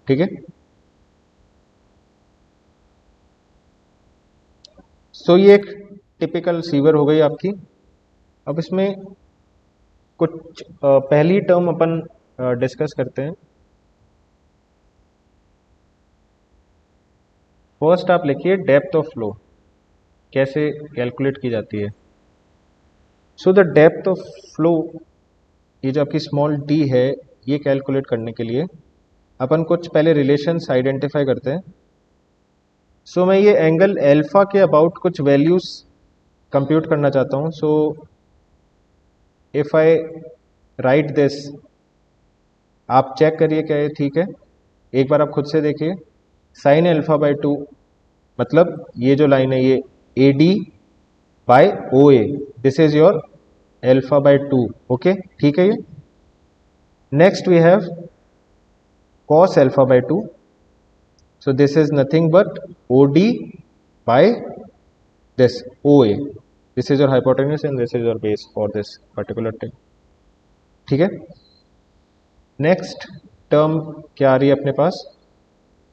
ठीक है, सो ये एक टिपिकल सीवर हो गई आपकी। अब इसमें कुछ पहली टर्म अपन डिस्कस करते हैं। फर्स्ट आप लिखिए डेप्थ ऑफ फ्लो कैसे कैलकुलेट की जाती है। So the depth of flow, ये जो आपकी स्मॉल डी है, ये कैलकुलेट करने के लिए अपन कुछ पहले रिलेशंस आइडेंटिफाई करते हैं। सो मैं ये एंगल एल्फा के अबाउट कुछ वैल्यूज कंप्यूट करना चाहता हूँ। So if I right this, आप चेक करिए क्या ये ठीक है, एक बार आप खुद से देखिए। साइन एल्फा बाय 2 मतलब ये जो लाइन है ये A D by O A, this is your alpha by 2। Okay, ठीक है। ये next we have cos alpha by 2, so this is nothing but OD by this OA, this is your hypotenuse and this is your base for this particular thing। ठीक है, next term क्या आ रही है अपने पास,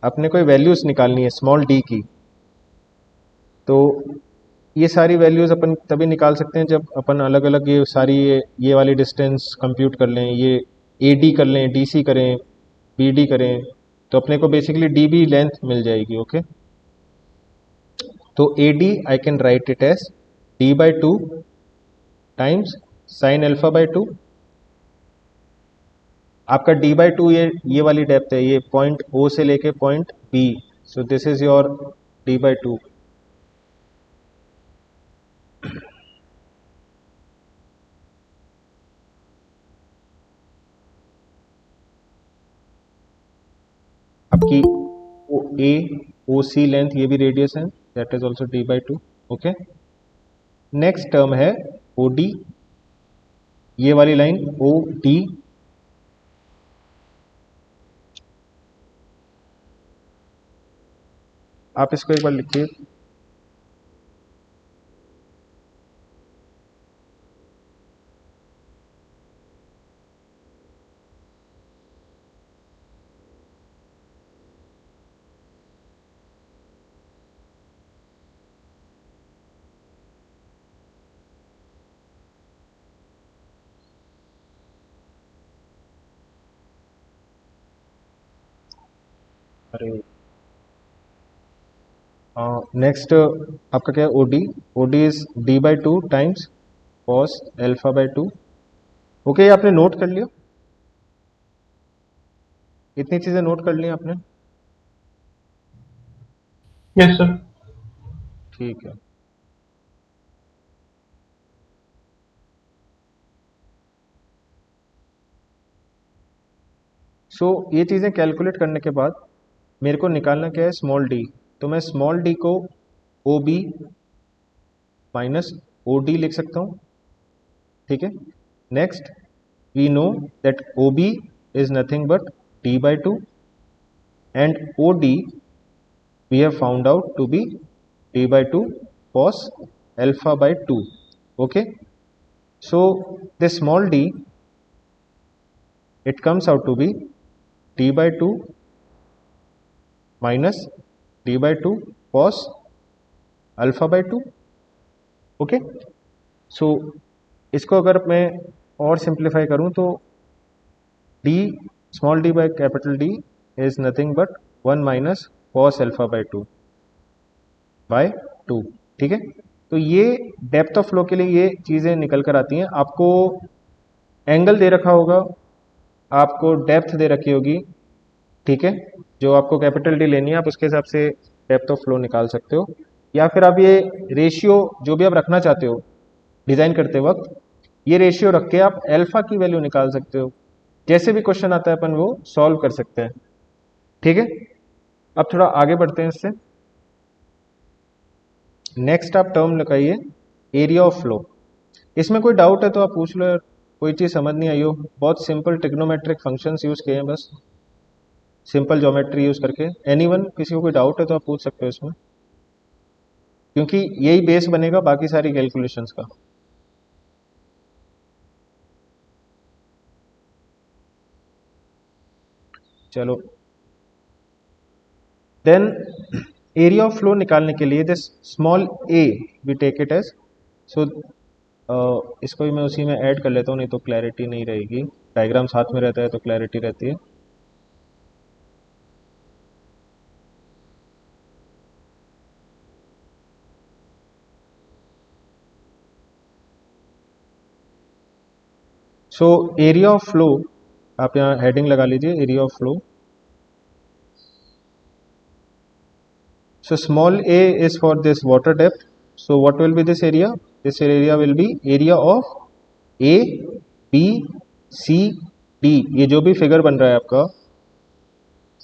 अपने कोई वैल्यूज निकालनी है स्मॉल डी की। तो ये सारी वैल्यूज अपन तभी निकाल सकते हैं जब अपन अलग अलग ये सारी ये वाली डिस्टेंस कंप्यूट कर लें, ये AD कर लें, DC करें, BD करें, तो अपने को बेसिकली DB लेंथ मिल जाएगी। ओके, तो AD I can write it as D by 2 times sine alpha by 2। आपका D बाई 2 ये वाली डेप्थ है, ये पॉइंट O से लेके point B, so this is your D by 2। आपकी OC लेंथ, ये भी रेडियस है, that is also D by 2। Okay, next term है OD, ये वाली लाइन OD, आप इसको एक बार लिखिए। अरे नेक्स्ट आपका क्या है OD, OD is D by 2 times cos alpha by 2। Okay, आपने नोट कर लिया, इतनी चीजें नोट कर ली आपने? Yes sir. ठीक है, सो ये चीज़ें कैलकुलेट करने के बाद मेरे को निकालना क्या है, स्मॉल डी। तो मैं स्मॉल डी को O B minus O D लिख सकता हूँ, ठीक है। Next we know that O B is nothing but D by two and O D we have found out to be d by 2 cos alpha by 2. Okay, so this small d, it comes out to be d by 2 minus d by 2 cos alpha by 2. Okay, so इसको अगर मैं और simplify करूं तो d small d by capital D is nothing but 1 minus cos alpha by 2 bye 2, ठीक है। तो ये डेप्थ ऑफ फ्लो के लिए ये चीज़ें निकल कर आती हैं। आपको एंगल दे रखा होगा, आपको डेप्थ दे रखी होगी, ठीक है। जो आपको कैपिटल डी लेनी है आप उसके हिसाब से डेप्थ ऑफ फ्लो निकाल सकते हो, या फिर आप ये रेशियो जो भी आप रखना चाहते हो डिज़ाइन करते वक्त ये रेशियो रख के आप एल्फा की वैल्यू निकाल सकते हो। जैसे भी क्वेश्चन आता है अपन वो सॉल्व कर सकते हैं, ठीक है। अब थोड़ा आगे बढ़ते हैं इससे। नेक्स्ट आप टर्म लगाइए एरिया ऑफ फ्लो। इसमें कोई डाउट है तो आप पूछ लो यार, कोई चीज़ समझ नहीं आई हो। बहुत सिंपल ट्रिग्नोमेट्रिक फंक्शंस यूज़ किए हैं, बस सिंपल ज्योमेट्री यूज़ करके। एनीवन, किसी को कोई डाउट है तो आप पूछ सकते हो इसमें, क्योंकि यही बेस बनेगा बाकी सारी कैलकुलेशंस का। चलो, देन एरिया ऑफ फ्लो निकालने के लिए this small A we take it as, so इसको भी मैं उसी में ऐड कर लेता हूँ, नहीं तो क्लैरिटी नहीं रहेगी। डायग्राम साथ में रहता है तो क्लैरिटी रहती है। सो एरिया ऑफ फ्लो, आप यहाँ हेडिंग लगा लीजिए area of flow. So small a is for this water depth. So what will be this area? This area will be area of A, B, C, D. ये जो भी figure बन रहा है आपका,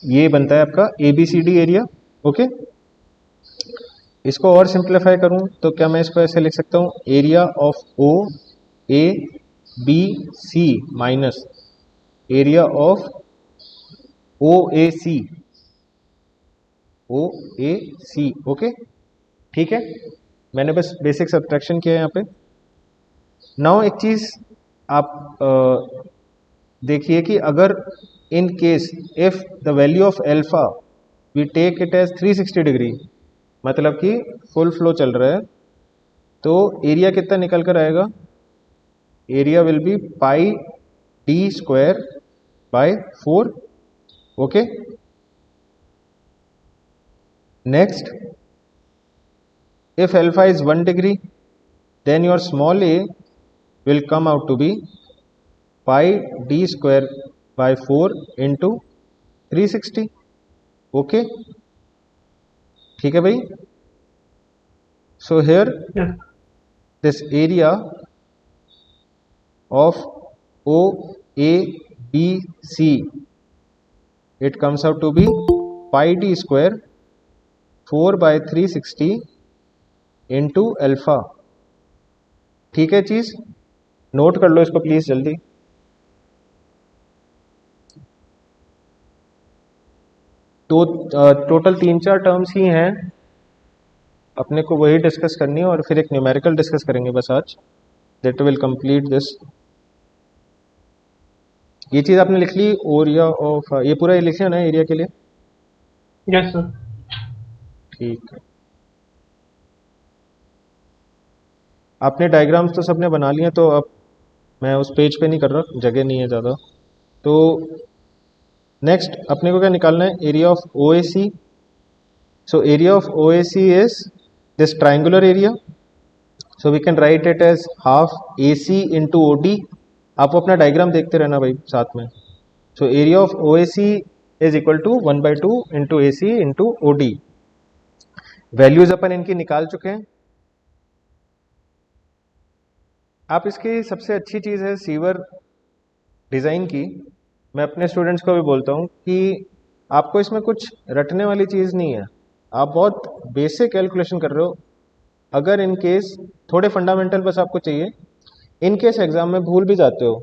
ये बनता है आपका ABCD एरिया। ओके, इसको और सिंप्लीफाई करूं तो क्या मैं इसको ऐसे लिख सकता हूं, area of O, A, B, C minus area of OAC, OAC। Okay, ठीक है, मैंने बस बेसिक सब्ट्रैक्शन किया है यहाँ पे। नाउ एक चीज़ आप देखिए कि अगर in case if the value of alpha we take it as 360 degree, मतलब कि फुल फ्लो चल रहा है, तो एरिया कितना निकल कर आएगा? Area will be pi D square by 4। Okay, next, if alpha is 1 degree, then your small a will come out to be pi d square by 4 into 360। okay, ठीक है भाई। so here Yeah. this area of O A B C, it comes out to be pi d square 4 by 360 into alpha. ठीक है, चीज note कर लो इसको please जल्दी। तो टोटल 3-4 टर्म्स ही हैं, अपने को वही डिस्कस करनी है और फिर एक न्यूमेरिकल डिस्कस करेंगे बस आज, दैट विल कंप्लीट दिस। ये चीज आपने लिख ली, एरिया ऑफ, ये पूरा ये लिखे ना एरिया के लिए? Yes sir. ठीक है, आपने डायग्राम्स तो सबने बना लिए, तो अब मैं उस पेज पे नहीं कर रहा, जगह नहीं है ज़्यादा। तो नेक्स्ट अपने को क्या निकालना है? Area of OAC। So area of OAC is this triangular area, so we can write it as half AC into OD। आप अपना डायग्राम देखते रहना भाई साथ में। So area of OAC is equal to 1/2 into AC into OD। Values अपन इनकी निकाल चुके हैं। आप इसकी सबसे अच्छी चीज़ है सीवर डिज़ाइन की, मैं अपने स्टूडेंट्स को भी बोलता हूँ कि आपको इसमें कुछ रटने वाली चीज़ नहीं है। आप बहुत बेसिक कैलकुलेशन कर रहे हो। अगर इन केस थोड़े फंडामेंटल बस आपको चाहिए, इन केस एग्जाम में भूल भी जाते हो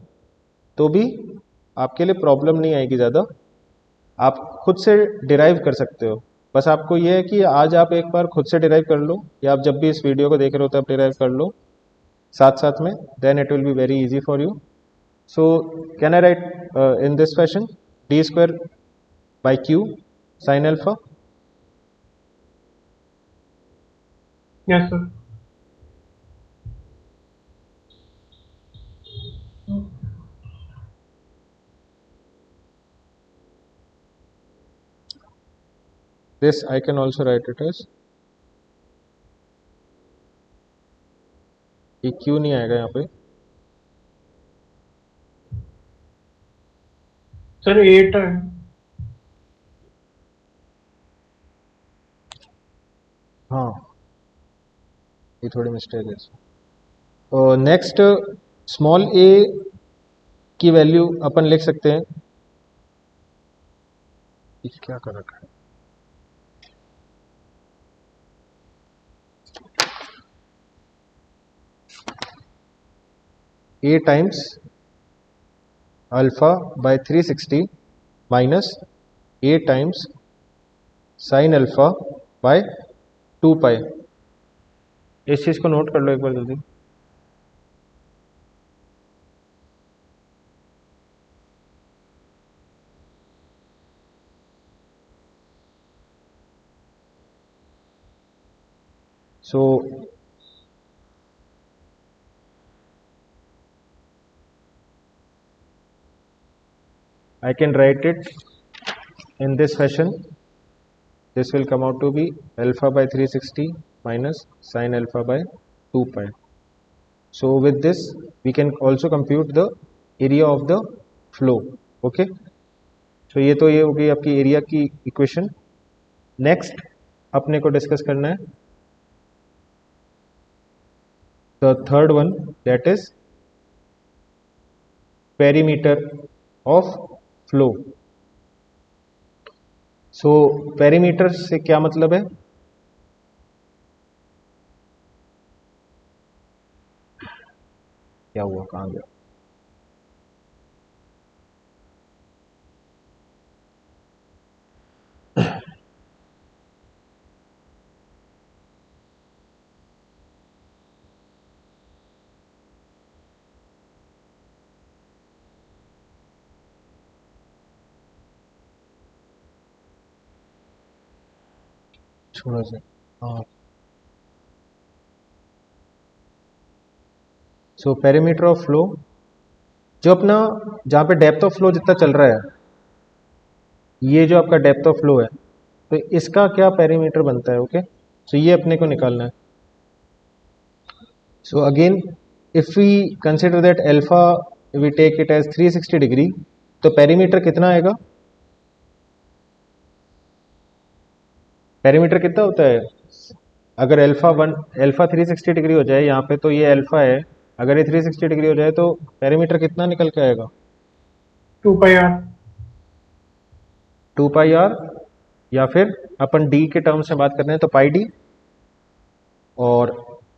तो भी आपके लिए प्रॉब्लम नहीं आएगी ज़्यादा, आप खुद से डिराइव कर सकते हो। बस आपको ये है कि आज आप एक बार खुद से डिराइव कर लो, या आप जब भी इस वीडियो को देख रहे हो तब डिराइव कर लो साथ साथ में, then it will be very easy for you. So can I write in this fashion D square by Q sine alpha? Yes sir. This I can also write it as, ये क्यों नहीं आएगा यहाँ पे? सर 8 है। हाँ, ये थोड़ी मिस्टेक है। नेक्स्ट स्मॉल ए की वैल्यू अपन लिख सकते हैं, ये क्या कर रखा है, A times alpha by 360 minus A times sine alpha by 2 pi. इस चीज़ को नोट कर लो एक बार जल्दी। So I can write it in this fashion. This will come out to be alpha by 360 minus sin alpha by 2 pi. So with this we can also compute the area of the flow. Okay. So ये तो ये हो गई आपकी area की equation. Next अपने को discuss करना है the third one, that is perimeter of flow. So perimeter से क्या मतलब है? क्या हुआ, कहाँ गया? छोड़ो से, हाँ। सो पेरीमीटर ऑफ फ्लो, जो अपना जहाँ पे डेप्थ ऑफ फ्लो जितना चल रहा है, ये जो आपका डेप्थ ऑफ फ्लो है, तो इसका क्या पेरीमीटर बनता है? ओके, सो ये अपने को निकालना है। So again if we consider that alpha we take it as 360 degree, तो पेरीमीटर कितना आएगा? पेरीमीटर कितना होता है? अगर अल्फा 360 डिग्री हो जाए यहाँ पे, तो ये अल्फा है, अगर ये 360 डिग्री हो जाए तो पेरीमीटर कितना निकल के आएगा? 2 पाई आर। 2 पाई आर, या फिर अपन डी के टर्म्स में बात कर रहे हैं तो पाई डी। और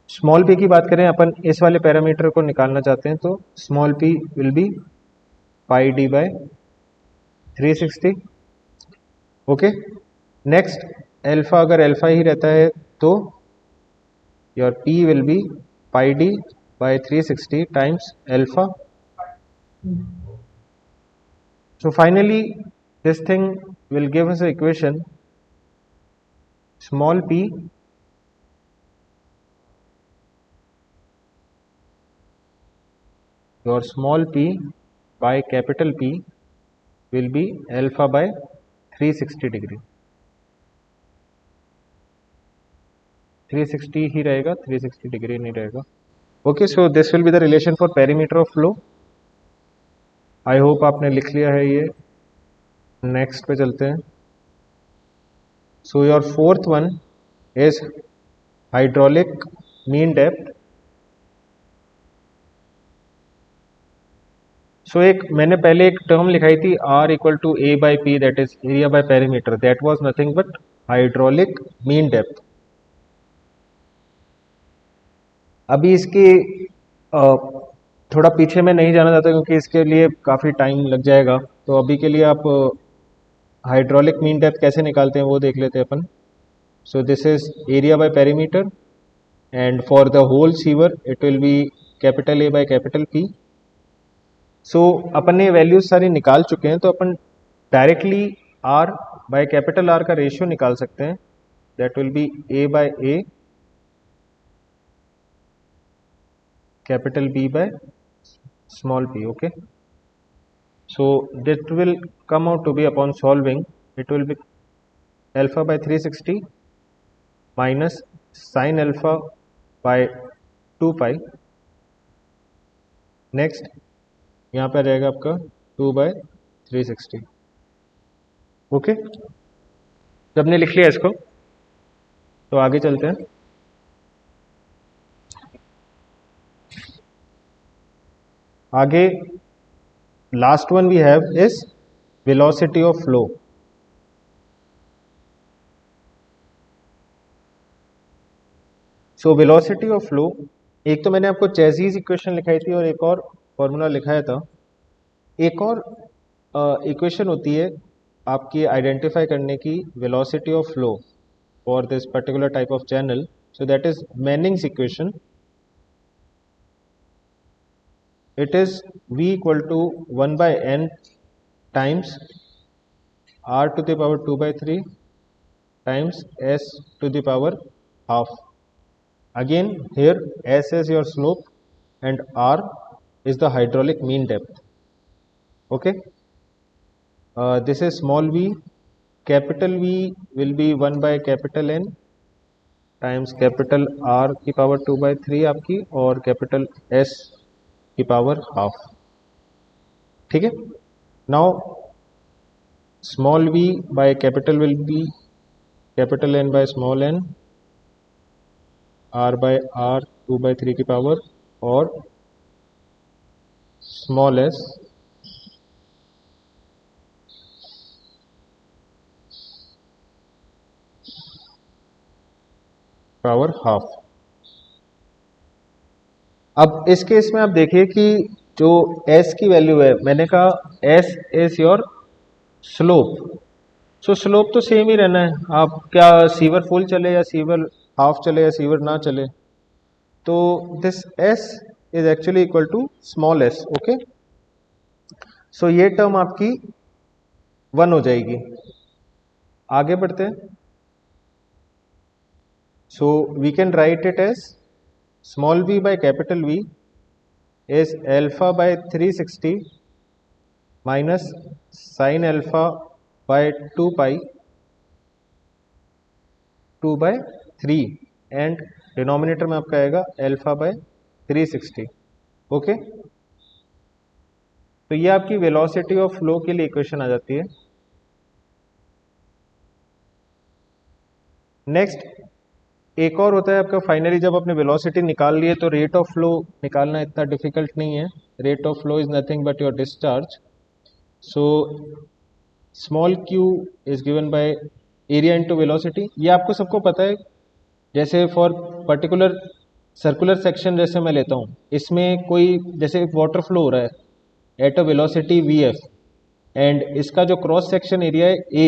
स्मॉल पी की बात करें, अपन इस वाले पैरामीटर को निकालना चाहते हैं, तो small P will be pi D by 360। Okay, next alpha, अगर अल्फा ही रहता है तो your P will be pi D by 360 times alpha. So finally this thing will give us an equation small p your small p by capital P will be alpha by 360 degree। 360 ही रहेगा, 360 degree नहीं रहेगा। Okay, so this will be the relation for perimeter of flow. I hope आपने लिख लिया है ये। Next पे चलते हैं। So your fourth one is hydraulic mean depth. सो एक मैंने पहले एक टर्म लिखाई थी R equal to A by P, that is area by perimeter. That was nothing but hydraulic mean depth. अभी इसकी थोड़ा पीछे में नहीं जाना चाहता क्योंकि इसके लिए काफ़ी टाइम लग जाएगा, तो अभी के लिए आप हाइड्रोलिक मीन डेप्थ कैसे निकालते हैं वो देख लेते हैं अपन। So this is area by perimeter and for the whole sewer it will be capital A by capital P। so अपन ने वैल्यूज सारी निकाल चुके हैं, तो अपन directly R by capital R का रेशियो निकाल सकते हैं। That will be A by A capital B by small p। Okay, so that will come out to be upon solving it will be alpha by 360 minus sin alpha by 2 pi। Next यहाँ पे रहेगा आपका 2 bye 360। Okay, जब हमने लिख लिया इसको तो आगे चलते हैं। आगे last one we have is velocity of flow. So velocity of flow, एक तो मैंने आपको चेज़ीज इक्वेशन लिखाई थी और एक और फॉर्मूला लिखाया था। एक और इक्वेशन होती है आपकी आइडेंटिफाई करने की velocity of flow for this particular type of channel. So that is Manning's equation. It is v equal to 1 by n times r to the power 2 by 3 times s to the power half। Again here s is your slope and r is the hydraulic mean depth। okay, this is small v, capital V will be 1 by capital N times capital R की power 2 by 3 आपकी और capital S की power half. ठीक है, now small v by capital will be capital N by small n, R by R 2 by 3 की power और small s power half. अब इस केस में आप देखिए कि जो s की वैल्यू है, मैंने कहा s is your slope. So slope तो सेम ही रहना है, आप क्या सीवर फुल चले या सीवर हाफ चले या सीवर ना चले, तो this s is actually equal to small s। Okay, so ये टर्म आपकी 1 हो जाएगी। आगे बढ़ते हैं। So we can write it as small v by capital V is alpha by 360 minus sin alpha by 2 pi 2 by 3 and denominator में आपका आएगा alpha by 360। ओके, तो ये आपकी वेलोसिटी ऑफ फ्लो के लिए इक्वेशन आ जाती है। नेक्स्ट एक और होता है आपका, फाइनली जब आपने वेलोसिटी निकाल लिए तो रेट ऑफ फ्लो निकालना इतना डिफिकल्ट नहीं है। Rate of flow is nothing but your discharge. So small q is given by area into velocity. ये आपको सबको पता है। जैसे फॉर पर्टिकुलर सर्कुलर सेक्शन जैसे मैं लेता हूँ, इसमें कोई जैसे वाटर फ्लो हो रहा है at a velocity vf and इसका जो क्रॉस सेक्शन एरिया है a,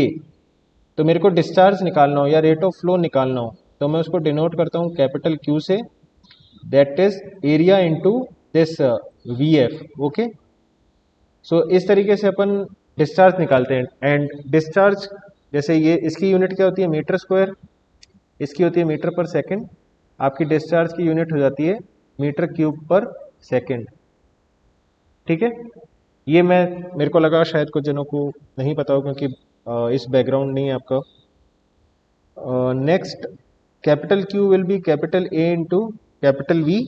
तो मेरे को डिस्चार्ज निकालना हो या रेट ऑफ फ्लो निकालना हो तो मैं उसको डिनोट करता हूँ कैपिटल Q से, that is area into this vf। Okay, so इस तरीके से अपन डिस्चार्ज निकालते हैं। एंड डिस्चार्ज जैसे ये इसकी यूनिट क्या होती है, मीटर स्क्वायर, इसकी होती है मीटर पर सेकंड, आपकी डिस्चार्ज की यूनिट हो जाती है मीटर क्यूब पर सेकंड। ठीक है, ये मेरे को लगा शायद कुछ जनों को नहीं पता हो क्योंकि इस बैकग्राउंड नहीं है आपका। Next capital Q will be capital A into capital V।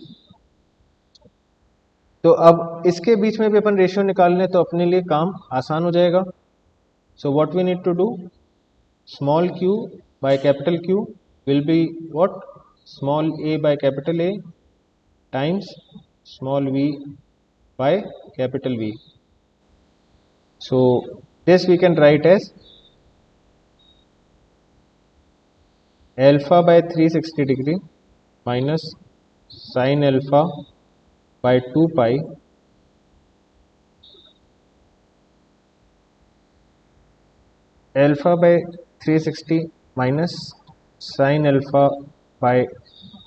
तो अब इसके बीच में भी अपन रेशियो निकाल लें तो अपने लिए काम आसान हो जाएगा। So what we need to do, small q by capital Q will be what, small a by capital A times small v by capital V। So this we can write as alpha by 360 degree minus sine alpha by 2 pi alpha by 360 minus sine alpha by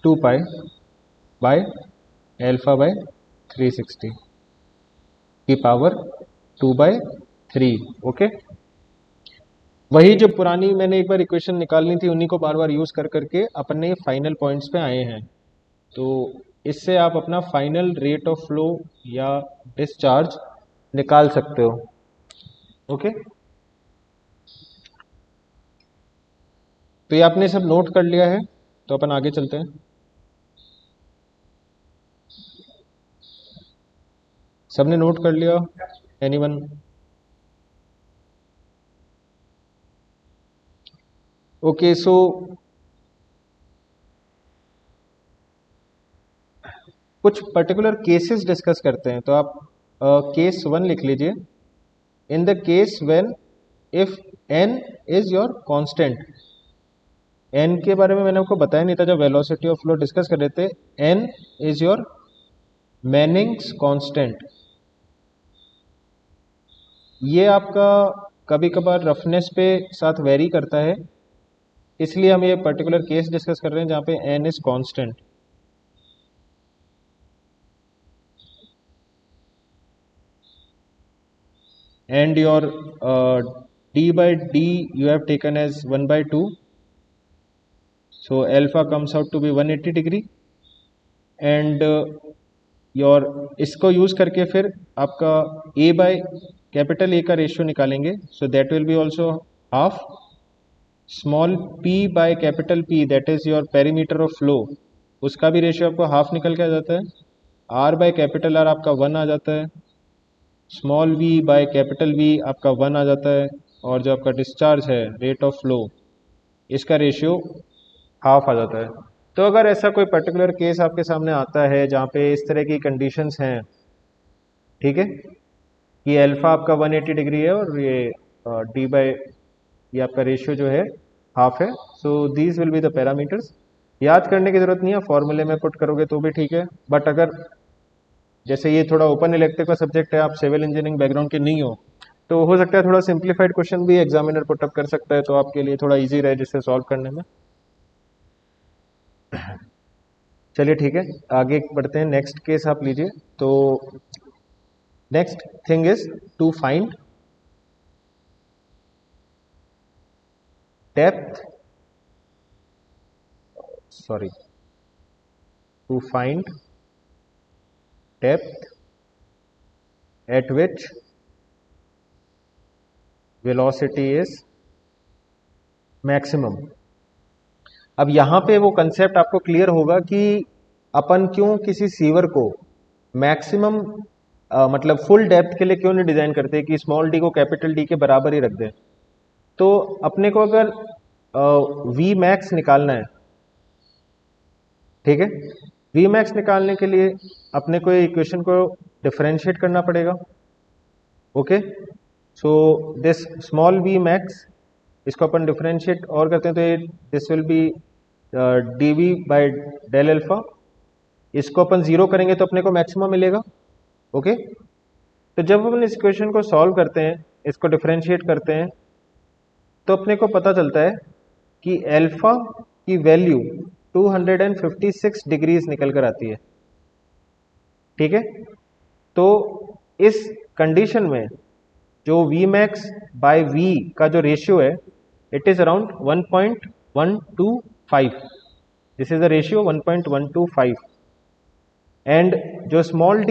2 pi by alpha by 360 की power 2/3। Okay, वही जो पुरानी मैंने एक बार equation निकालनी थी उन्हीं को बार बार यूज कर करके अपने फाइनल पॉइंट्स पे आए हैं। तो इससे आप अपना फाइनल रेट ऑफ फ्लो या डिस्चार्ज निकाल सकते हो। ओके, तो ये आपने सब नोट कर लिया है, तो अपन आगे चलते हैं। सबने नोट कर लिया? एनीवन? ओके, सो कुछ पर्टिकुलर केसेस डिस्कस करते हैं। तो आप केस 1 लिख लीजिए। In the case when if n is your constant. n के बारे में मैंने आपको बताया नहीं था जब वेलोसिटी ऑफ फ्लो डिस्कस कर रहे थे। n is your Manning's constant. ये आपका कभी कभार रफनेस पे साथ वेरी करता है, इसलिए हम ये पर्टिकुलर केस डिस्कस कर रहे हैं जहाँ पे n is constant. And your d by d you have taken as 1/2, so alpha comes out to be 180 degree and your इसको यूज करके फिर आपका a बाय कैपिटल A का रेशियो निकालेंगे, so that will be also half। Small p by capital P that is your perimeter of flow, उसका भी ratio आपको half निकल के आ जाता है। r बाय कैपिटल R आपका 1 आ जाता है। Small v by capital V आपका 1 आ जाता है। और जो आपका डिस्चार्ज है रेट ऑफ फ्लो, इसका रेशियो हाफ आ जाता है। तो अगर ऐसा कोई पर्टिकुलर केस आपके सामने आता है जहाँ पे इस तरह की कंडीशंस हैं, ठीक है, कि अल्फा आपका 180 डिग्री है और ये d बाय ये आपका रेशियो जो है हाफ है, so these will be the parameters. याद करने की जरूरत नहीं है, फॉर्मूले में पुट करोगे तो भी ठीक है। बट अगर जैसे ये थोड़ा ओपन इलेक्टिव का सब्जेक्ट है, आप सिविल इंजीनियरिंग बैकग्राउंड के नहीं हो, तो हो सकता है थोड़ा सिंप्लीफाइड क्वेश्चन भी एग्जामिनर पुटअप कर सकता है, तो आपके लिए थोड़ा इजी रहे जिससे सॉल्व करने में। चलिए ठीक है, आगे बढ़ते हैं। नेक्स्ट केस आप लीजिए। तो next thing is to find depth, sorry, to find depth at which velocity is maximum। अब यहां पे वो कंसेप्ट आपको क्लियर होगा कि अपन क्यों किसी सीवर को मैक्सिमम मतलब फुल डेप्थ के लिए क्यों नहीं डिजाइन करते कि स्मॉल डी को कैपिटल डी के बराबर ही रख दें। तो अपने को अगर वी मैक्स निकालना है, ठीक है, वी मैक्स निकालने के लिए अपने को इक्वेशन को डिफरेंशिएट करना पड़ेगा। Okay, so this small V max, इसको अपन डिफरेंशिएट और करते हैं तो ये this will be D V by del alpha. इसको अपन जीरो करेंगे तो अपने को मैक्सिमम मिलेगा। ओके, तो जब अपन इस इक्वेशन को सॉल्व करते हैं, इसको डिफरेंशिएट करते हैं, तो अपने को पता चलता है कि अल्फा की वैल्यू 256 डिग्रीज निकल कर आती है। ठीक है, तो इस कंडीशन में जो V मैक्स बाय V का जो रेशियो है, it is around 1.125। This is the ratio 1.125। And जो small d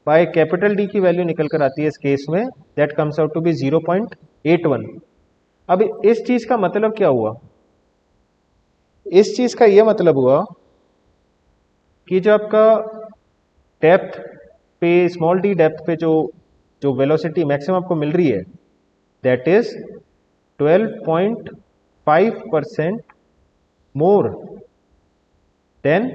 by capital D की वैल्यू निकल कर आती है इस केस में, that comes out to be 0.81। अब इस चीज का मतलब क्या हुआ? इस चीज का यह मतलब हुआ कि जो आपका डेप्थ पे, स्मॉल डी डेप्थ पे जो वेलोसिटी मैक्सिमम आपको मिल रही है, that is 12.5% more than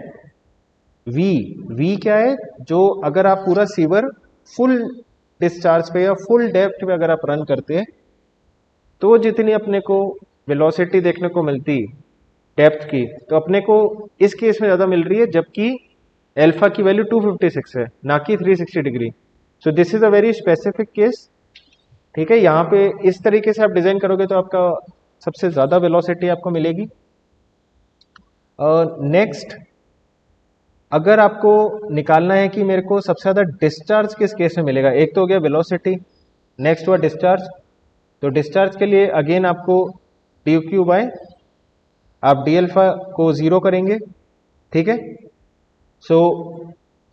V. V क्या है? जो अगर आप पूरा सीवर फुल डिस्चार्ज पे या फुल डेप्थ पे अगर आप रन करते हैं, तो जितनी अपने को वेलोसिटी देखने को मिलती, डेप्थ की, तो अपने को इस केस में ज़्यादा मिल रही है, जबकि अल्फा की वैल्यू 256 है, ना कि 360 degree. So this is a very specific case. ठीक है, यहाँ पे इस तरीके से आप डिजाइन करोगे तो आपका सबसे ज़्यादा वेलोसिटी आपको मिलेगी। नेक्स्ट, अगर आपको निकालना है कि मेरे को सबसे ज़्यादा डिस्चार्ज किस केस में मिलेगा, एक तो हो गया वेलोसिटी, नेक्स्ट हुआ डिस्चार्ज। तो डिस्चार्ज के लिए अगेन आपको डी क्यू बाय आप डी अल्फा को जीरो करेंगे। ठीक है, so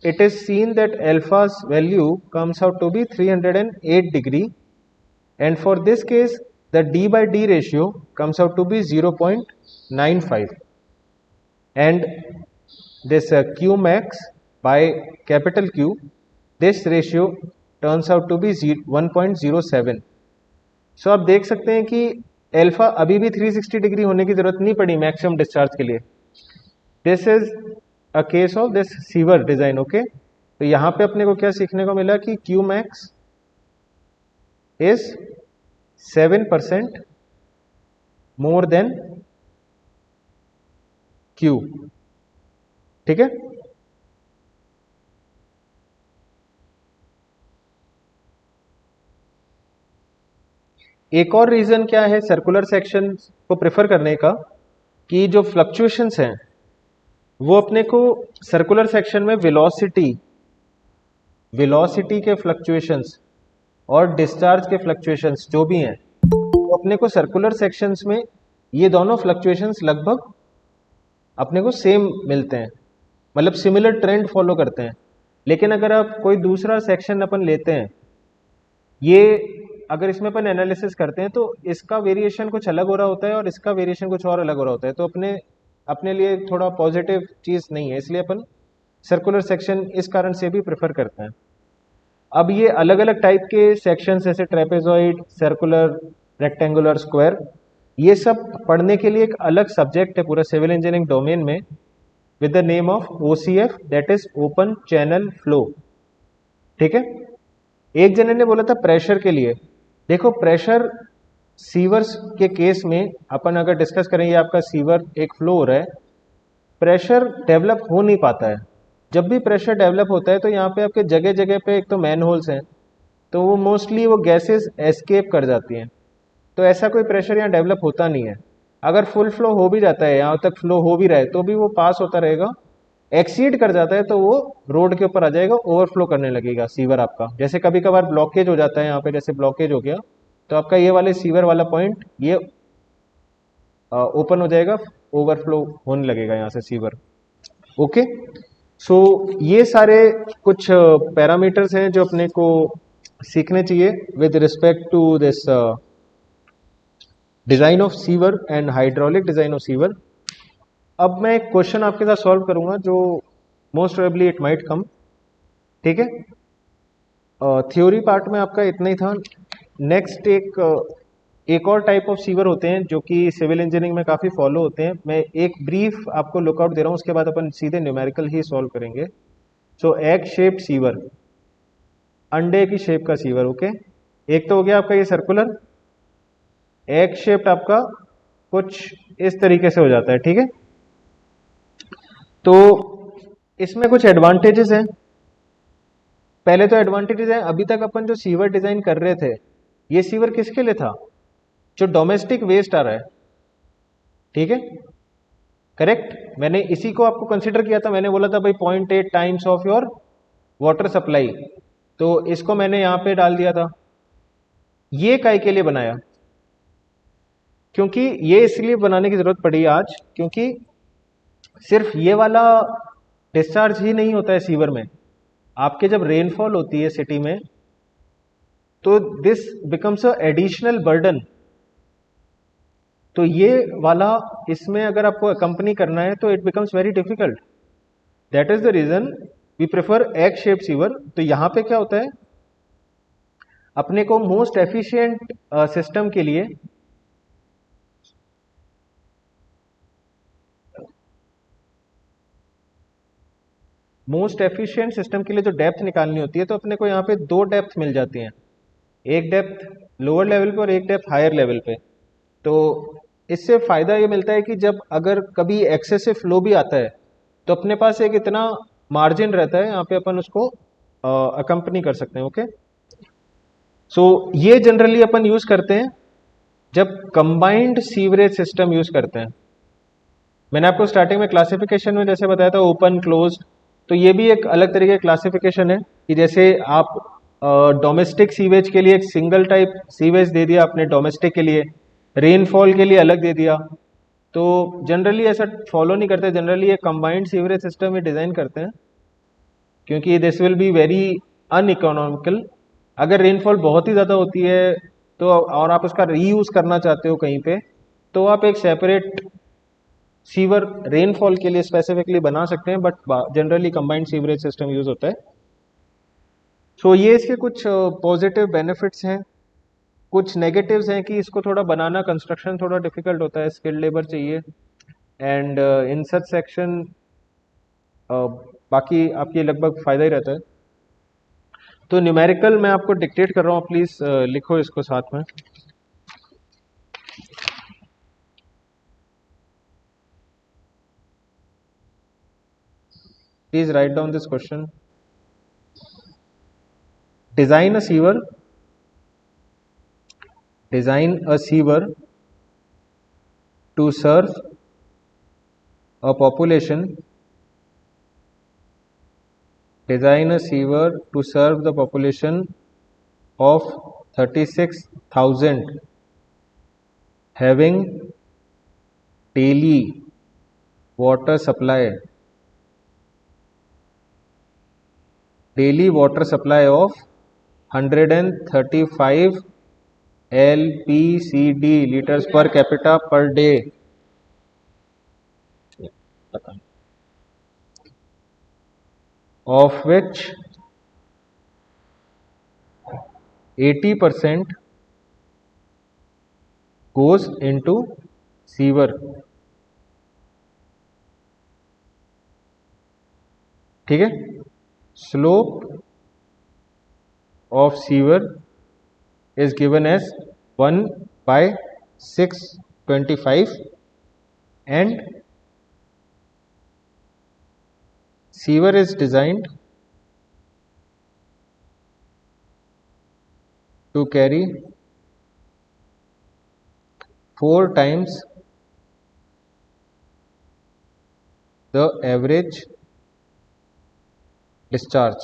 it is seen that alpha's value comes out to be 308 degree, and for this case the d by d ratio comes out to be 0.95, and this q max by capital Q, this ratio turns out to be 1.07। सो आप देख सकते हैं कि alpha अभी भी 360 degree होने की जरूरत नहीं पड़ी मैक्सिमम डिस्चार्ज के लिए। This is a case of this sewer design. Okay, तो यहाँ पे अपने को क्या सीखने को मिला कि Q max is 7% more than Q। ठीक है, एक और रीजन क्या है सर्कुलर सेक्शन को प्रेफर करने का, कि जो फ्लक्चुएशंस हैं वो अपने को सर्कुलर सेक्शन में वेलोसिटी के फ्लक्चुएशंस और डिस्चार्ज के फ्लक्चुएशंस जो भी हैं, तो अपने को सर्कुलर सेक्शंस में ये दोनों फ्लक्चुएशंस लगभग अपने को सेम मिलते हैं, मतलब सिमिलर ट्रेंड फॉलो करते हैं। लेकिन अगर आप कोई दूसरा सेक्शन अपन लेते हैं, ये अगर इसमें अपन एनालिसिस करते हैं तो इसका वेरिएशन कुछ अलग हो रहा होता है और इसका वेरिएशन कुछ और अलग हो रहा होता है, तो अपने लिए थोड़ा पॉजिटिव चीज़ नहीं है, इसलिए अपन सर्कुलर सेक्शन इस कारण से भी प्रेफर करते हैं। अब ये अलग अलग टाइप के सेक्शंस जैसे ट्रेपेजॉइड, सर्कुलर, रेक्टेंगुलर, स्क्वायर, ये सब पढ़ने के लिए एक अलग सब्जेक्ट है पूरा सिविल इंजीनियरिंग डोमेन में, with the name of OCF, that is open channel flow. ठीक है, एक जने ने बोला था प्रेशर के लिए, देखो प्रेशर सीवर्स के केस में अपन अगर डिस्कस करें, ये आपका सीवर एक फ्लो हो रहा है, प्रेशर डेवलप हो नहीं पाता है। जब भी प्रेशर डेवलप होता है तो यहाँ पे आपके जगह जगह पे एक तो मैन होल्स हैं, तो वो मोस्टली वो गैसेस एस्केप कर जाती हैं, तो ऐसा कोई प्रेशर यहाँ डेवलप होता नहीं है। अगर फुल फ्लो हो भी जाता है, यहाँ तक फ्लो हो भी रहा है, तो भी वो पास होता रहेगा, एक्सीड कर जाता है तो वो रोड के ऊपर आ जाएगा, ओवरफ्लो करने लगेगा सीवर आपका। जैसे कभी कभार ब्लॉकेज हो जाता है यहाँ पे, जैसे ब्लॉकेज हो गया तो आपका ये वाले सीवर वाला पॉइंट ये ओपन हो जाएगा, ओवरफ्लो होने लगेगा यहाँ से सीवर। ओके, सो ये सारे कुछ पैरामीटर्स हैं जो अपने को सीखने चाहिए with respect to this design of sewer and hydraulic design of sewer. अब मैं एक क्वेश्चन आपके साथ सॉल्व करूंगा जो most probably it might come. ठीक है, थ्योरी पार्ट में आपका इतना ही था। नेक्स्ट एक और टाइप ऑफ सीवर होते हैं जो कि सिविल इंजीनियरिंग में काफ़ी फॉलो होते हैं। मैं एक ब्रीफ आपको लुकआउट दे रहा हूँ, उसके बाद अपन सीधे न्यूमेरिकल ही सॉल्व करेंगे। सो एग शेप्ड सीवर, अंडे की शेप का सीवर। ओके, एक तो हो गया आपका ये सर्कुलर, एग शेप्ड आपका कुछ इस तरीके से हो जाता है। ठीक है, तो इसमें कुछ एडवांटेजेस हैं। पहले तो एडवांटेजेस हैं, अभी तक अपन जो सीवर डिजाइन कर रहे थे, ये सीवर किसके लिए था? जो डोमेस्टिक वेस्ट आ रहा है। ठीक है, करेक्ट, मैंने इसी को आपको कंसिडर किया था। मैंने बोला था भाई 0.8 times of your water supply, तो इसको मैंने यहां पे डाल दिया था। ये काय के लिए बनाया? क्योंकि ये इसलिए बनाने की जरूरत पड़ी आज, क्योंकि सिर्फ ये वाला डिस्चार्ज ही नहीं होता है सीवर में। आपके जब रेनफॉल होती है सिटी में, तो this becomes a additional burden. तो ये वाला इसमें अगर आपको अकम्पनी करना है तो it becomes very difficult. That is the reason we prefer egg shape sewer. तो यहां पे क्या होता है, अपने को मोस्ट एफिशिएंट सिस्टम के लिए जो डेप्थ निकालनी होती है, तो अपने को यहाँ पे दो डेप्थ मिल जाती हैं, एक डेप्थ लोअर लेवल पे और एक डेप्थ हायर लेवल पे। तो इससे फायदा ये मिलता है कि जब अगर कभी एक्सेसिव फ्लो भी आता है तो अपने पास एक इतना मार्जिन रहता है, यहाँ पे अपन उसको अकम्पनी कर सकते हैं। ओके, सो ये जनरली अपन यूज करते हैं जब कंबाइंड सीवरेज सिस्टम यूज करते हैं। मैंने आपको स्टार्टिंग में क्लासिफिकेशन में जैसे बताया था ओपन क्लोज्ड, तो ये भी एक अलग तरीके का क्लासिफिकेशन है कि जैसे आप डोमेस्टिक सीवेज के लिए एक सिंगल टाइप सीवेज दे दिया आपने, डोमेस्टिक के लिए रेनफॉल के लिए अलग दे दिया, तो जनरली ऐसा फॉलो नहीं करते। जनरली एक कंबाइंड सीवरेज सिस्टम ही डिज़ाइन करते हैं, क्योंकि this will be very uneconomical. अगर रेनफॉल बहुत ही ज़्यादा होती है तो और आप उसका रीयूज़ करना चाहते हो कहीं पे, तो आप एक सेपरेट सीवर रेनफॉल के लिए स्पेसिफिकली बना सकते हैं, but generally combined sewerage system use होता है। सो ये इसके कुछ पॉजिटिव बेनिफिट्स हैं। कुछ नेगेटिव्स हैं कि इसको थोड़ा बनाना, कंस्ट्रक्शन थोड़ा डिफिकल्ट होता है, स्किल्ड लेबर चाहिए, एंड इन सच सेक्शन बाकी आपकी लगभग फ़ायदा ही रहता है। तो न्यूमेरिकल मैं आपको डिक्टेट कर रहा हूँ, प्लीज़ लिखो इसको साथ में। Please write down this question. Design a sewer to serve a population. Design a sewer to serve the population of 36,000 having daily water supply of 135 LPCD liters per capita per day, of which 80% goes into sewer। ठीक है, slope of sewer is given as 1/625 and sewer is designed to carry 4 times the average discharge।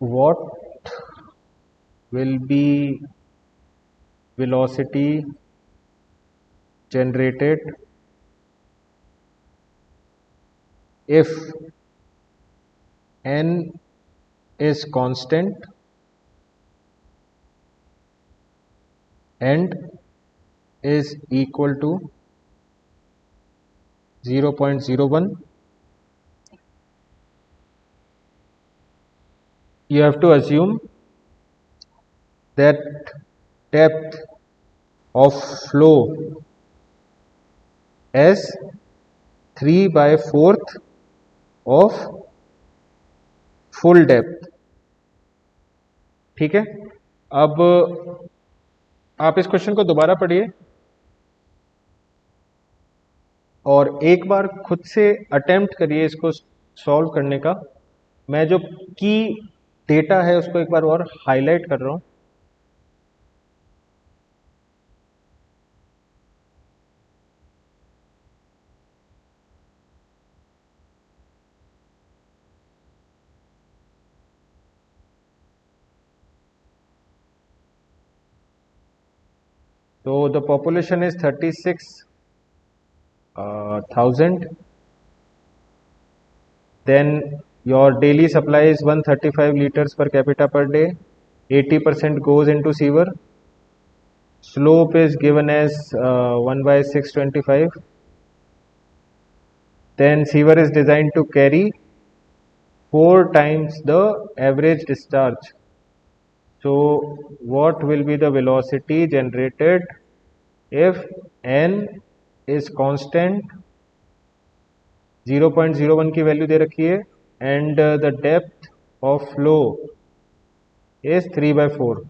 What will be velocity generated if n is constant and is equal to 0.01? You have to assume that depth of flow as 3/4 of full depth। ठीक है, अब आप इस question को दोबारा पढ़िए और एक बार खुद से अटेम्प्ट करिए इसको सॉल्व करने का। मैं जो की डेटा है उसको एक बार और हाईलाइट कर रहा हूं। So the population is 36,000. Then your daily supply is 135 liters per capita per day. 80% goes into sewer. Slope is given as 1/625. Then sewer is designed to carry 4 times the average discharge. So what will be the velocity generated if n is constant? 0.01 की value दे रखी है, and the depth of flow is 3/4।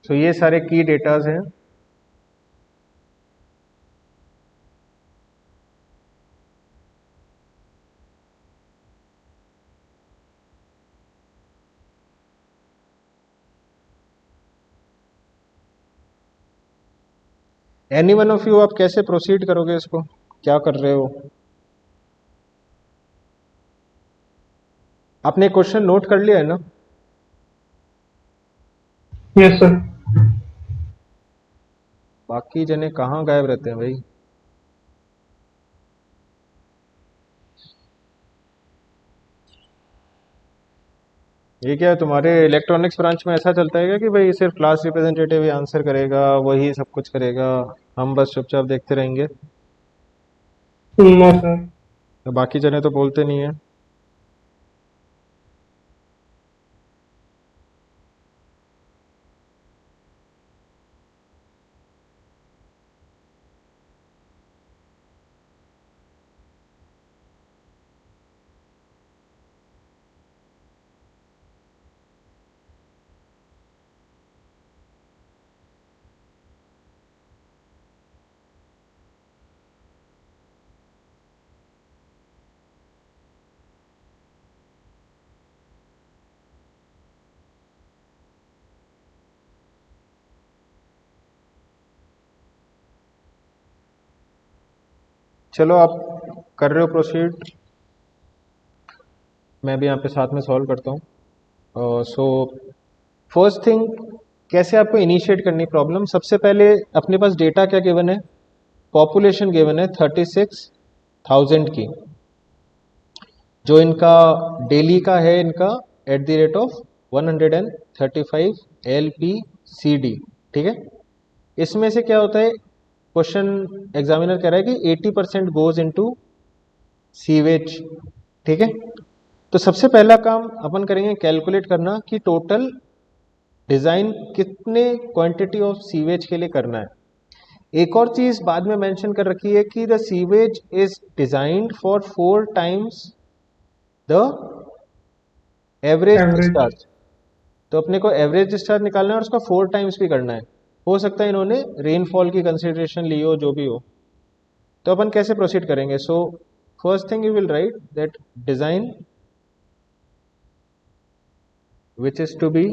तो ये सारे की datas हैं। Any one of you, आप कैसे प्रोसीड करोगे इसको, क्या कर रहे हो? आपने क्वेश्चन नोट कर लिया है ना? Yes sir. बाकी जने कहाँ गायब रहते हैं भाई? ये क्या है, तुम्हारे इलेक्ट्रॉनिक्स ब्रांच में ऐसा चलता है क्या कि भाई सिर्फ क्लास रिप्रेजेंटेटिव ही आंसर करेगा, वही सब कुछ करेगा, हम बस चुपचाप देखते रहेंगे? No sir. तो बाकी जने तो बोलते नहीं है। चलो आप कर रहे हो प्रोसीड, मैं भी यहाँ पे साथ में सॉल्व करता हूँ। सो फर्स्ट थिंग, कैसे आपको इनिशिएट करनी प्रॉब्लम? सबसे पहले अपने पास डेटा क्या गिवन है? पॉपुलेशन गिवन है 36,000 की, जो इनका डेली का है, इनका at the rate of 135 LPCD। ठीक है, इसमें से क्या होता है, क्वेश्चन एग्जामिनर कह रहा है कि 80% गोज इनटू सीवेज। ठीक है, तो सबसे पहला काम अपन करेंगे कैलकुलेट करना कि टोटल डिजाइन कितने क्वांटिटी ऑफ सीवेज के लिए करना है। एक और चीज बाद में मेंशन कर रखी है कि the sewage is designed for 4 times the average average. Discharge. तो अपने को एवरेज डिस्चार्ज निकालना है और उसका 4 टाइम्स भी करना है। हो सकता है इन्होंने रेनफॉल की कंसिडरेशन ली हो, जो भी हो। तो अपन कैसे प्रोसीड करेंगे? So first thing you will right that design which is to be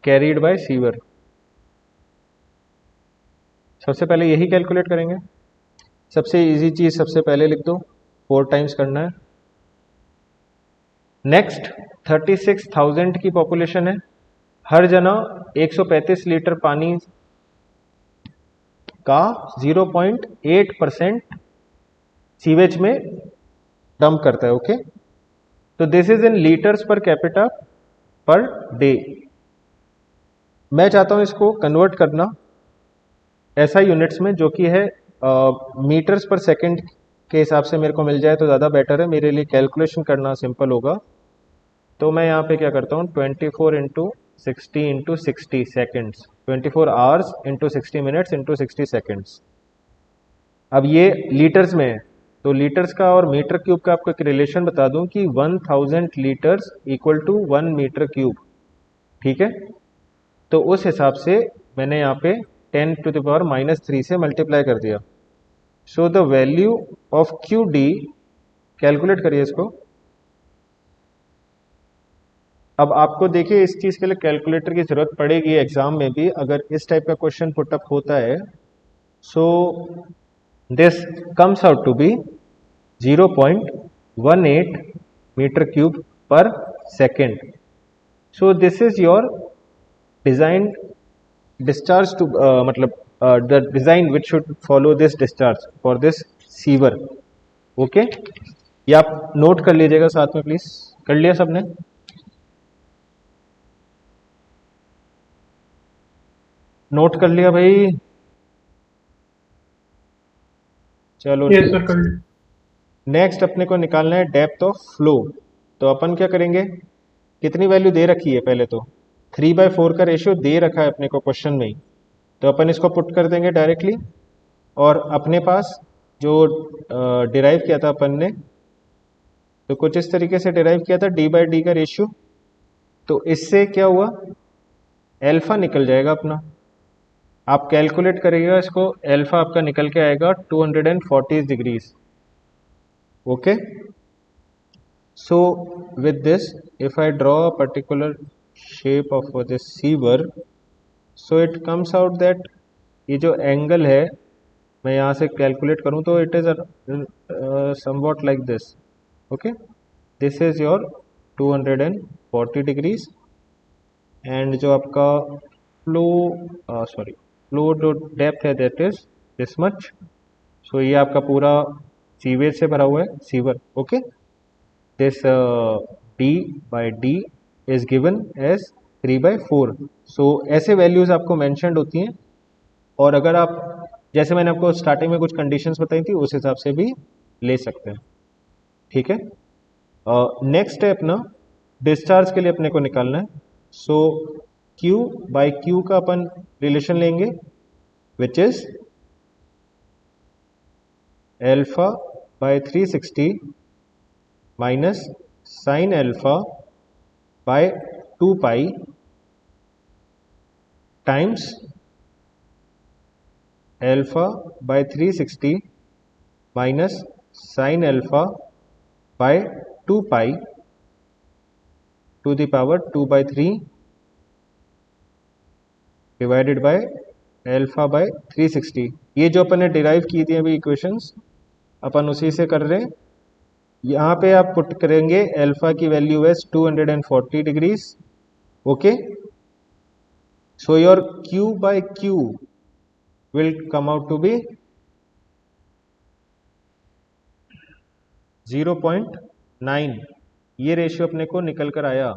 carried by sewer. सबसे पहले यही कैलकुलेट करेंगे। सबसे इजी चीज सबसे पहले लिख दो, 4 टाइम्स करना है। नेक्स्ट 36,000 की पॉपुलेशन है, हर जना 135 लीटर पानी का 0.8% सीवेज में डंप करता है। ओके, तो this is in litres per capita per day. मैं चाहता हूं इसको कन्वर्ट करना ऐसा यूनिट्स में जो कि है मीटर्स पर सेकंड के हिसाब से मेरे को मिल जाए तो ज़्यादा बेटर है, मेरे लिए कैलकुलेशन करना सिंपल होगा। तो मैं यहाँ पे क्या करता हूँ, 24 into 60 into 60 seconds, 24 hours into 60 minutes into 60 seconds. अब ये लीटर्स में है, तो लीटर्स का और मीटर क्यूब का आपको एक रिलेशन बता दूं कि 1000 litres equal to 1 metre cube. ठीक है, तो उस हिसाब से मैंने यहाँ पे 10⁻³ से मल्टीप्लाई कर दिया। So the value of QD, calculate करिए इसको। अब आपको देखिए इस चीज के लिए कैलकुलेटर की जरूरत पड़ेगी एग्जाम में भी, अगर इस टाइप का क्वेश्चन पुटअप होता है। So this comes out to be 0.18 metre cube पर second. So this is your design discharge too, मतलब the design which should follow this discharge for this sewer. Okay, ये आप नोट कर लीजिएगा साथ में प्लीज। कर लिया सबने? नोट कर लिया भाई? चलो यस सर, कर ली। नेक्स्ट अपने को निकालना है डेप्थ ऑफ फ्लो। तो अपन क्या करेंगे, कितनी वैल्यू दे रखी है? पहले तो 3/4 का रेशियो दे रखा है अपने को क्वेश्चन में ही, तो अपन इसको पुट कर देंगे डायरेक्टली। और अपने पास जो डिराइव किया था अपन ने तो कुछ इस तरीके से डिराइव किया था डी बाई डी का रेशियो। तो इससे क्या हुआ, एल्फा निकल जाएगा अपना, आप कैलकुलेट करिएगा इसको, एल्फा आपका निकल के आएगा 240 degrees. Okay, so with this if I draw a particular shape of this sewer, so it comes out that ये जो एंगल है मैं यहाँ से कैलकुलेट करूँ तो it is somewhat like this. Okay, this is your 240 degrees and जो आपका फ्लो फ्लो जो डेप्थ है that is this much. So ये आपका पूरा सीवेज से भरा हुआ है sewer. Okay, this D by D is given as 3/4। सो ऐसे वैल्यूज आपको मैंशनड होती हैं, और अगर आप जैसे मैंने आपको स्टार्टिंग में कुछ कंडीशंस बताई थी उस हिसाब से भी ले सकते हैं। ठीक है, नेक्स्ट स्टेप ना डिस्चार्ज के लिए अपने को निकालना है। सो Q बाई Q का अपन रिलेशन लेंगे which is alpha by 360 minus sine alpha by 2 pi times alpha by 360 minus sine alpha by 2 pi to the power 2/3 divided by alpha by 360। ये जो अपन ने डिराइव की थी अभी इक्वेशंस अपन उसी से कर रहे हैं। यहाँ पे आप पुट करेंगे एल्फा की वैल्यू है 240 degrees. Okay, so your Q by Q will come out to be 0.9। ये रेशियो अपने को निकल कर आया।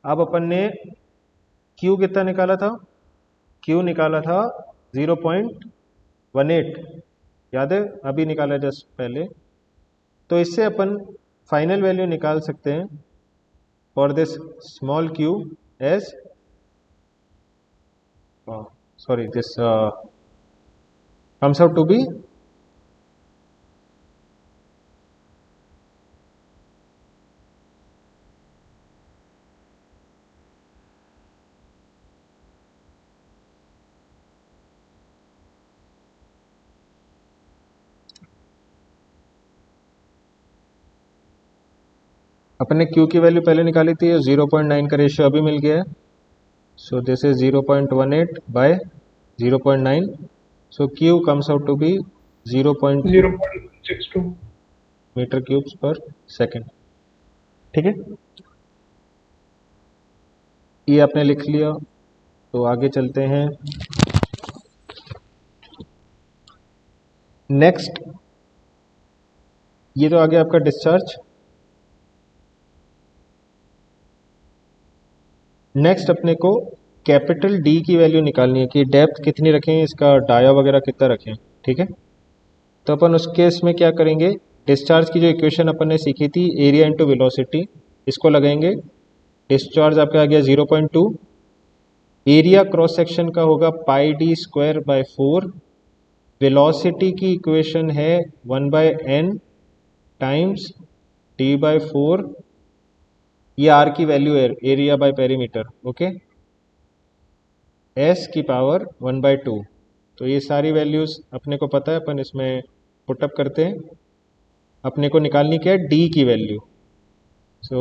अब अपन ने Q कितना निकाला था, Q निकाला था 0.18, याद है, अभी निकाला जस्ट पहले। तो इससे अपन फाइनल वैल्यू निकाल सकते हैं for this small q as sorry this comes out to be अपने Q की वैल्यू पहले निकाली थी, 0.9 का रेशियो अभी मिल गया है। So this is 0.18 by 0.9। So Q comes out to be 0.062 metre cubes per second. ठीक है, ये आपने लिख लिया, तो आगे चलते हैं। नेक्स्ट, ये तो आगे आपका डिस्चार्ज। नेक्स्ट अपने को कैपिटल डी की वैल्यू निकालनी है कि डेप्थ कितनी रखें, इसका डाया वगैरह कितना रखें। ठीक है, तो अपन उस केस में क्या करेंगे, डिस्चार्ज की जो इक्वेशन अपन ने सीखी थी एरिया इंटू वेलोसिटी, इसको लगाएंगे। डिस्चार्ज आपका आ गया 0.2, एरिया क्रॉस सेक्शन का होगा पाई डी स्क्वायर बाय 4, वेलोसिटी की इक्वेशन है 1/n टाइम्स डी बाय 4, ये आर की वैल्यू है area by perimeter. Okay, S की पावर 1/2। तो ये सारी वैल्यूज अपने को पता है, अपन इसमें पुटअप करते हैं। अपने को निकालनी क्या है, डी की वैल्यू। सो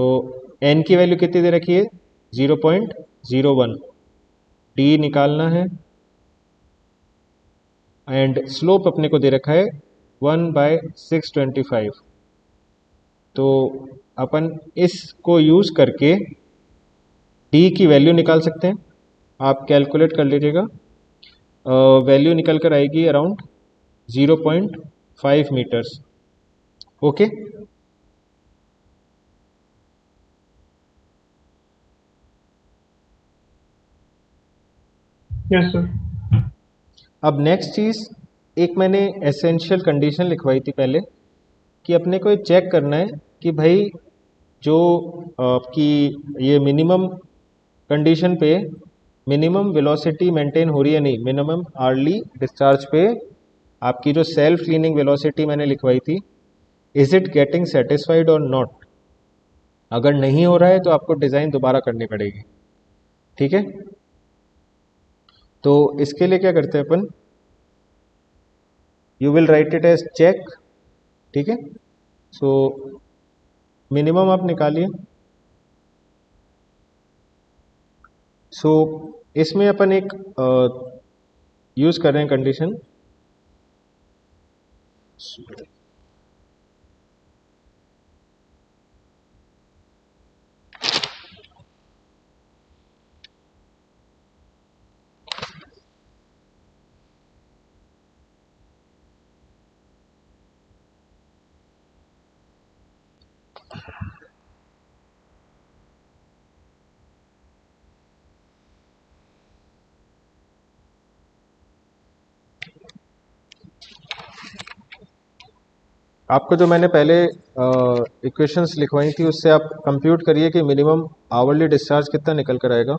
एन की वैल्यू कितनी दे रखी है, 0.01, डी निकालना है। एंड स्लोप अपने को दे रखा है 1/625। तो अपन इसको यूज करके डी की वैल्यू निकाल सकते हैं। आप कैलकुलेट कर लीजिएगा, वैल्यू निकल कर आएगी around 0.5 metres. Okay, yes sir. अब नेक्स्ट चीज, एक मैंने एसेंशियल कंडीशन लिखवाई थी पहले कि अपने को ये चेक करना है कि भाई जो आपकी ये मिनिमम कंडीशन पे मिनिमम वेलोसिटी मेंटेन हो रही है नहीं, मिनिमम आर्ली डिस्चार्ज पे आपकी जो सेल्फ क्लीनिंग वेलोसिटी मैंने लिखवाई थी इज इट गेटिंग सेटिस्फाइड और नॉट। अगर नहीं हो रहा है तो आपको डिज़ाइन दोबारा करनी पड़ेगी, ठीक है। तो इसके लिए क्या करते हैं अपन, you will write it as check, ठीक है। सो मिनिमम आप निकालिए। सो इसमें अपन एक यूज कर रहे हैं कंडीशन, आपको जो मैंने पहले इक्वेशंस लिखवाई थी उससे आप कंप्यूट करिए कि मिनिमम आवरली डिस्चार्ज कितना निकल कर आएगा।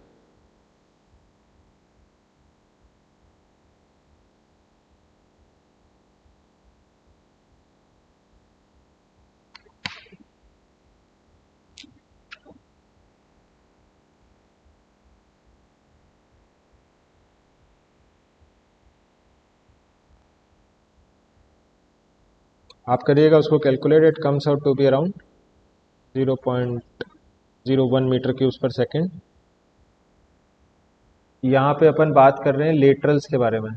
आप करिएगा उसको calculate, it comes out to be around 0.01 metre cubes per second. यहाँ पे अपन बात कर रहे हैं लेटरल्स के बारे में।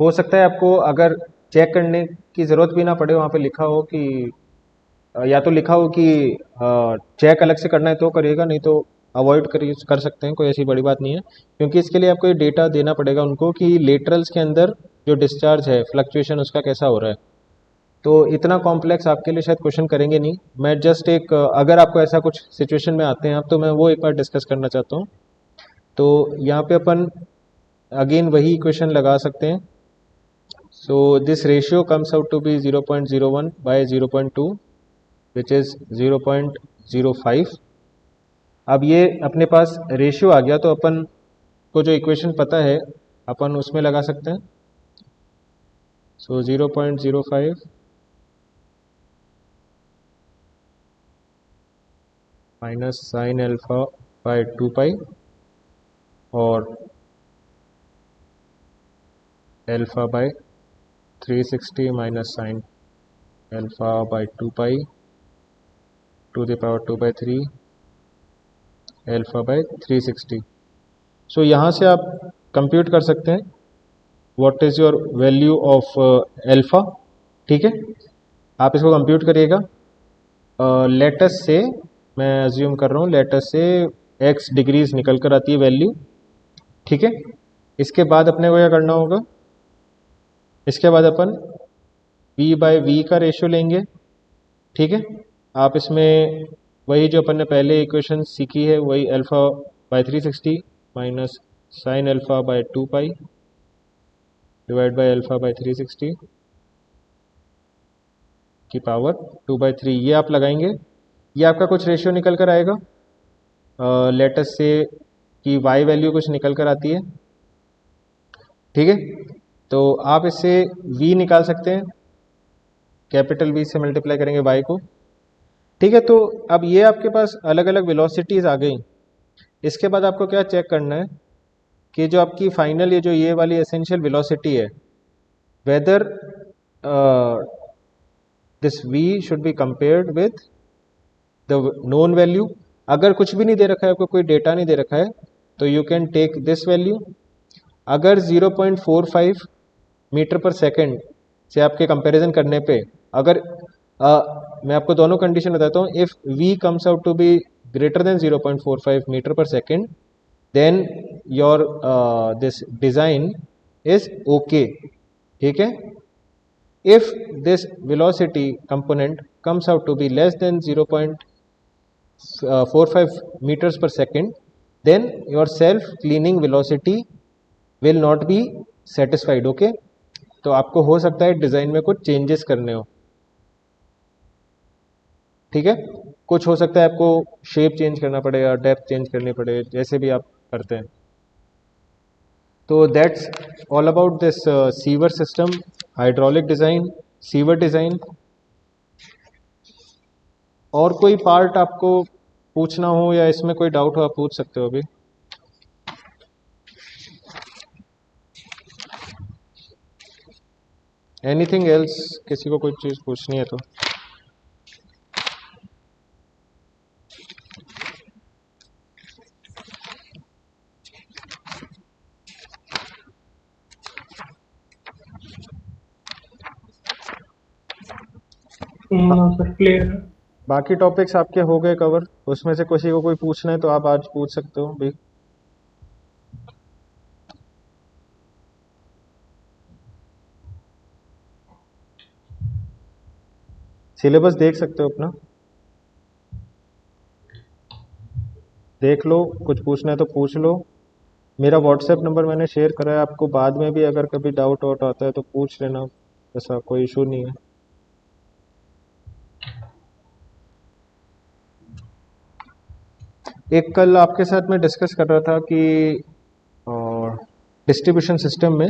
हो सकता है आपको अगर चेक करने की ज़रूरत भी ना पड़े, वहाँ पे लिखा हो कि या तो लिखा हो कि चेक अलग से करना है तो करिएगा, नहीं तो अवॉइड कर सकते हैं, कोई ऐसी बड़ी बात नहीं है। क्योंकि इसके लिए आपको ये डेटा देना पड़ेगा उनको कि लेटरल्स के अंदर जो डिस्चार्ज है फ्लक्चुएशन उसका कैसा हो रहा है। तो इतना कॉम्प्लेक्स आपके लिए शायद क्वेश्चन करेंगे नहीं, मैं जस्ट एक अगर आपको ऐसा कुछ सिचुएशन में आते हैं आप, तो मैं वो एक बार डिस्कस करना चाहता हूँ। तो यहाँ पे अपन अगेन वही इक्वेशन लगा सकते हैं। So this ratio comes out to be 0.01 by 0.2 which is 0.05। अब ये अपने पास रेशियो आ गया तो अपन को जो इक्वेशन पता है अपन उसमें लगा सकते हैं। So 0.05 minus sine alpha by 2 pi और alpha by 360 minus sine alpha by 2 pi to the power 2/3 alpha by 360। So यहाँ से आप कंप्यूट कर सकते हैं what is your value of alpha, ठीक है। आप इसको कंप्यूट करिएगा। लेटस से मैं अज्यूम कर रहा हूँ, लेटस से x डिग्रीज निकल कर आती है वैल्यू, ठीक है। इसके बाद अपने को क्या करना होगा, इसके बाद अपन v/v का रेशियो लेंगे, ठीक है। आप इसमें वही जो अपन ने पहले इक्वेशन सीखी है वही alpha by 360 minus sine alpha by 2 pi divide by alpha by 360 की पावर 2/3 ये आप लगाएंगे। ये आपका कुछ रेशियो निकल कर आएगा। लेटस से कि y वैल्यू कुछ निकल कर आती है, ठीक है। तो आप इससे v निकाल सकते हैं, कैपिटल V से मल्टीप्लाई करेंगे y को, ठीक है। तो अब ये आपके पास अलग अलग वेलोसिटीज़ आ गई। इसके बाद आपको क्या चेक करना है कि जो आपकी फाइनल ये वाली एसेंशियल वेलोसिटी है, whether this v should be compared with the known value. अगर कुछ भी नहीं दे रखा है, आपको कोई डेटा नहीं दे रखा है, तो you can take this value. अगर 0.45 मीटर पर सेकेंड से आपके कंपैरिजन करने पे अगर मैं आपको दोनों कंडीशन बताता हूँ, if v comes out to be greater than 0.45 metre पर second then your this design is okay, ठीक है। If this velocity component comes out to be less than 0.45 meters per second, then your self cleaning velocity will not be satisfied, okay। तो आपको हो सकता है design में कुछ changes करने हो, ठीक है। कुछ हो सकता है आपको शेप चेंज करना पड़ेगा, डेप्थ चेंज करनी पड़े, जैसे भी आप करते हैं। तो that's all about this sewer system hydraulic design sewer design. और कोई पार्ट आपको पूछना हो या इसमें कोई डाउट हो आप पूछ सकते हो अभी। एनीथिंग एल्स, किसी को कोई चीज़ पूछनी है तो। सर क्लियर है। बाकी टॉपिक्स आपके हो गए कवर, उसमें से किसी को कोई पूछना है तो आप आज पूछ सकते हो भी। सिलेबस देख सकते हो अपना, देख लो, कुछ पूछना है तो पूछ लो। मेरा व्हाट्सएप नंबर मैंने शेयर करा है आपको, बाद में भी अगर कभी डाउट वाउट आता है तो पूछ लेना, ऐसा कोई इशू नहीं है। एक कल आपके साथ मैं डिस्कस कर रहा था कि डिस्ट्रीब्यूशन सिस्टम में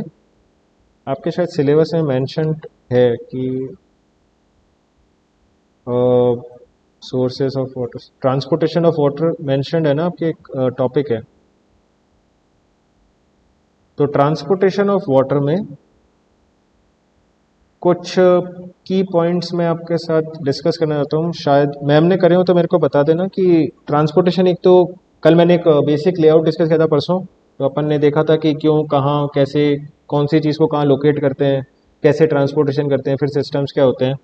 आपके शायद सिलेबस में मेंशन्ड है कि sources of water, transportation of water mentioned है ना, आपके एक टॉपिक है। तो ट्रांसपोर्टेशन ऑफ वाटर में कुछ की पॉइंट्स मैं आपके साथ डिस्कस करना चाहता हूँ, शायद मैम ने करे हो तो मेरे को बता देना कि ट्रांसपोर्टेशन, एक तो कल मैंने एक बेसिक लेआउट डिस्कस किया था परसों, तो अपन ने देखा था कि क्यों, कहाँ, कैसे, कौन सी चीज़ को कहाँ लोकेट करते हैं, कैसे ट्रांसपोर्टेशन करते हैं, फिर सिस्टम्स क्या होते हैं।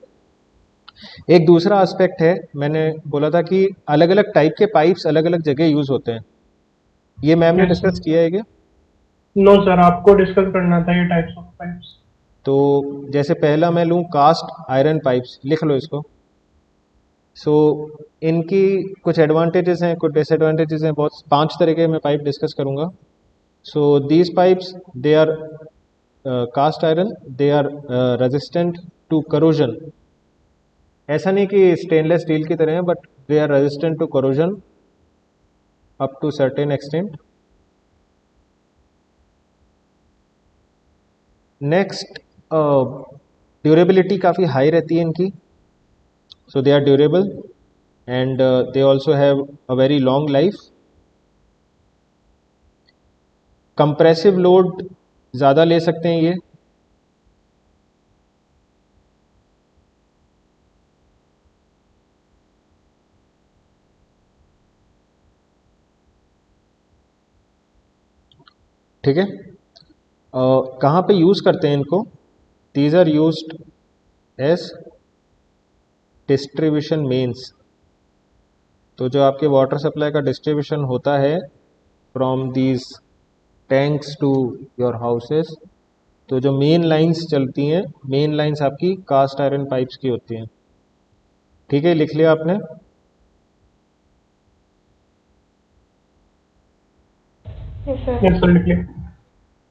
एक दूसरा एस्पेक्ट है, मैंने बोला था कि अलग अलग टाइप के पाइप्स अलग अलग जगह यूज़ होते हैं, ये मैम ने यस डिस्कस किया है क्या? नो सर, आपको डिस्कस करना था ये टाइप्स ऑफ पाइप्स। तो जैसे पहला मैं लूँ कास्ट आयरन पाइप्स, लिख लो इसको। सो इनकी कुछ एडवांटेजेस हैं, कुछ डिसएडवांटेजेस हैं, बहुत 5 तरह के मैं पाइप डिस्कस करूँगा। So these pipes they are cast iron, they are resistant to corrosion. ऐसा नहीं कि स्टेनलेस स्टील की तरह है, but they are resistant to corrosion up to certain extent. Next, durability काफ़ी हाई रहती है इनकी, so they are durable and they also have a very long life. Compressive load ज़्यादा ले सकते हैं ये, ठीक है। कहाँ पे यूज़ करते हैं इनको? These are used as distribution mains. तो जो आपके वाटर सप्लाई का डिस्ट्रीब्यूशन होता है from these tanks to your houses, तो जो मेन लाइंस चलती हैं, मेन लाइंस आपकी कास्ट आयरन पाइप्स की होती हैं, ठीक है, लिख लिया आपने। यस सर, लिख लिया।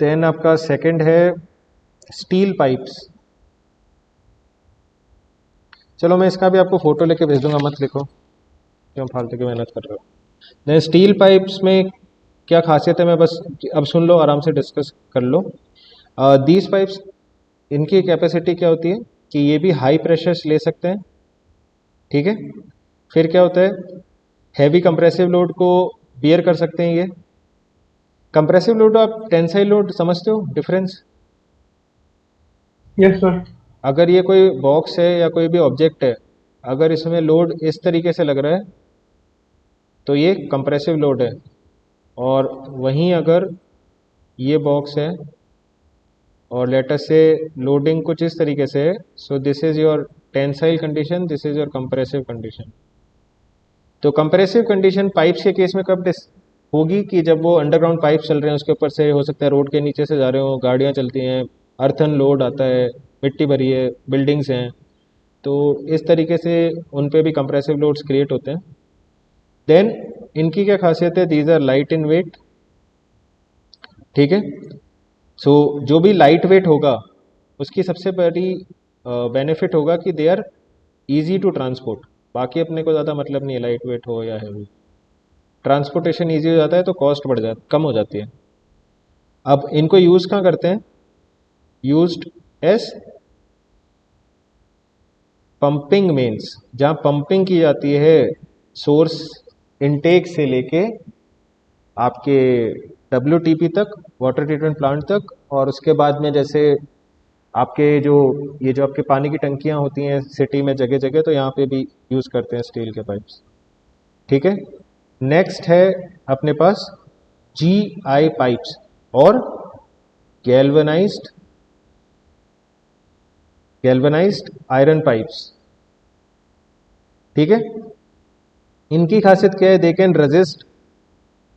देन आपका सेकंड है स्टील पाइप्स। चलो मैं इसका भी आपको फोटो लेके भेज दूंगा, मत लिखो, क्यों फालतू की मेहनत कर रहे हो। देन स्टील पाइप्स में क्या खासियत है, मैं बस अब सुन लो, आराम से डिस्कस कर लो। दीज पाइप्स, इनकी कैपेसिटी क्या होती है कि ये भी हाई प्रेशर्स ले सकते हैं, ठीक है। फिर क्या होता है, हैवी कंप्रेसिव लोड को बियर कर सकते हैं ये। कंप्रेसिव लोड, आप टेंसाइल लोड समझते हो डिफरेंस? Yes sir. अगर ये कोई बॉक्स है या कोई भी ऑब्जेक्ट है, अगर इसमें लोड इस तरीके से लग रहा है तो ये कंप्रेसिव लोड है, और वहीं अगर ये बॉक्स है और लेटर से लोडिंग कुछ इस तरीके से है, so this is your tensile condition, this is your compressive condition. तो कंप्रेसिव कंडीशन पाइप्स के केस में कब होगी कि जब वो अंडरग्राउंड पाइप चल रहे हैं, उसके ऊपर से हो सकता है रोड के नीचे से जा रहे हो, गाड़ियाँ चलती हैं, अर्थन लोड आता है, मिट्टी भरी है, बिल्डिंग्स हैं, तो इस तरीके से उन पे भी कंप्रेसिव लोड्स क्रिएट होते हैं। देन इनकी क्या खासियत है, these are light in weight, ठीक है। सो जो भी लाइट वेट होगा उसकी सबसे बड़ी बेनिफिट होगा कि they are easy to transport. बाकी अपने को ज़्यादा मतलब नहीं है लाइट वेट हो या हैवी, ट्रांसपोर्टेशन ईजी हो जाता है तो कॉस्ट कम हो जाती है। अब इनको यूज़ कहाँ करते हैं, यूज्ड एज पंपिंग मेंस, जहाँ पंपिंग की जाती है सोर्स इनटेक से लेके आपके WTP तक, वाटर ट्रीटमेंट प्लांट तक, और उसके बाद में जैसे आपके जो ये जो आपके पानी की टंकियां होती हैं सिटी में जगह जगह, तो यहाँ पे भी यूज़ करते हैं स्टील के पाइप्स। ठीक है, नेक्स्ट है अपने पास GI पाइप्स और गैल्वेनाइज्ड आयरन पाइप्स। ठीक है, इनकी खासियत क्या है, they can resist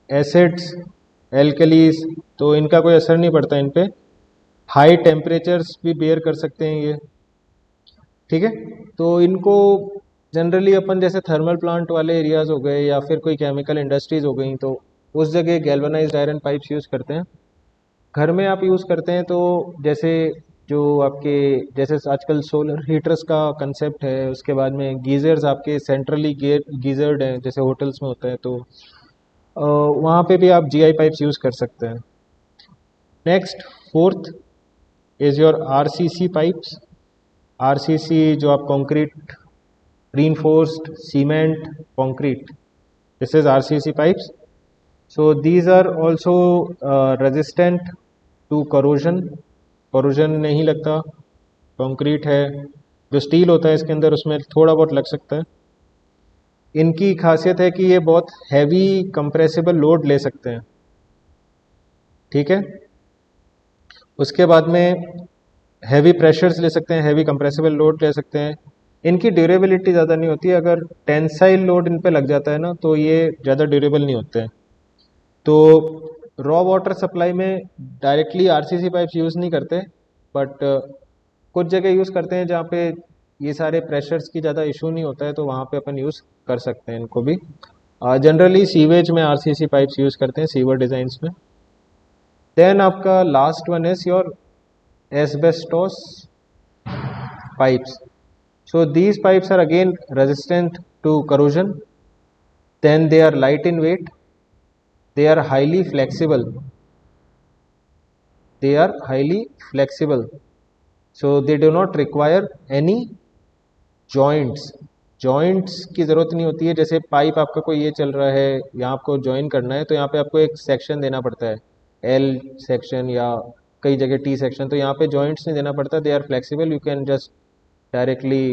acids, alkalis, तो इनका कोई असर नहीं पड़ता इन पे। हाई टेम्परेचर्स भी बेयर कर सकते हैं ये। ठीक है, तो इनको जनरली अपन जैसे थर्मल प्लांट वाले एरियाज हो गए या फिर कोई केमिकल इंडस्ट्रीज हो गई, तो उस जगह गैल्वेनाइज्ड आयरन पाइप्स यूज़ करते हैं। घर में आप यूज़ करते हैं तो जैसे जो आपके जैसे आजकल सोलर हीटर्स का कंसेप्ट है, उसके बाद में गीजर्स आपके सेंट्रली गीजर्ड हैं जैसे होटल्स में होता है, तो वहाँ पे भी आप GI पाइप्स यूज़ कर सकते हैं। Next fourth is your RCC pipes. RCC जो आप concrete reinforced cement concrete, this is RCC pipes. So these are also resistant to corrosion नहीं लगता। कंक्रीट है, जो स्टील होता है इसके अंदर उसमें थोड़ा बहुत लग सकता है। इनकी खासियत है कि ये बहुत हैवी कंप्रेसिबल लोड ले सकते हैं। ठीक है, उसके बाद में हैवी प्रेशर्स ले सकते हैं, हैवी कंप्रेसिबल लोड ले सकते हैं। इनकी ड्यूरेबिलिटी ज़्यादा नहीं होती है, अगर टेंसाइल लोड इन पे लग जाता है ना तो ये ज़्यादा ड्यूरेबल नहीं होते हैं। तो रॉ वाटर सप्लाई में डायरेक्टली RCC पाइप्स यूज़ नहीं करते, बट कुछ जगह यूज़ करते हैं जहाँ पे ये सारे प्रेशर्स की ज़्यादा इशू नहीं होता है, तो वहाँ पे अपन यूज़ कर सकते हैं इनको भी। जनरली सीवेज में RCC पाइप्स यूज़ करते हैं, सीवर डिज़ाइंस में। देन आपका last one is your asbestos pipes. So these pipes are again resistant to corrosion. Then they are light in weight. They are highly flexible. So they do not require any joints. Joints की ज़रूरत नहीं होती है। जैसे pipe आपका कोई ये चल रहा है, यहाँ आपको ज्वाइन करना है, तो यहाँ पे आपको एक सेक्शन देना पड़ता है, L सेक्शन या कई जगह T सेक्शन, तो यहाँ पे जॉइंट्स नहीं देना पड़ता। They are flexible, you can just directly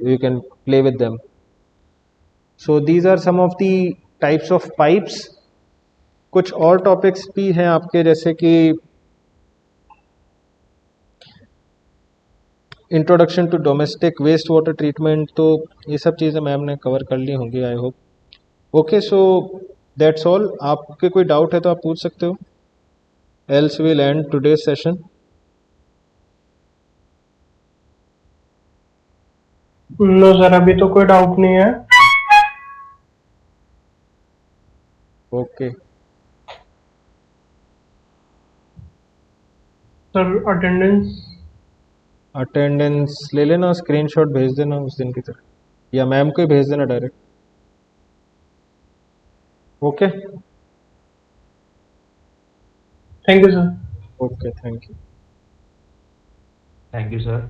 you can play with them. So these are some of the types of pipes. कुछ और टॉपिक्स भी हैं आपके, जैसे कि introduction to domestic waste water treatment, तो ये सब चीज़ें मैम ने कवर कर ली होंगी I hope. Okay, so that's all. आपके कोई डाउट है तो आप पूछ सकते हो, else will end today's session. No sir, अभी तो कोई डाउट नहीं है। ओके सर, अटेंडेंस ले लेना, स्क्रीनशॉट भेज देना उस दिन की तरह, या मैम को ही भेज देना direct. Okay, thank you sir. Okay, thank you. Thank you sir.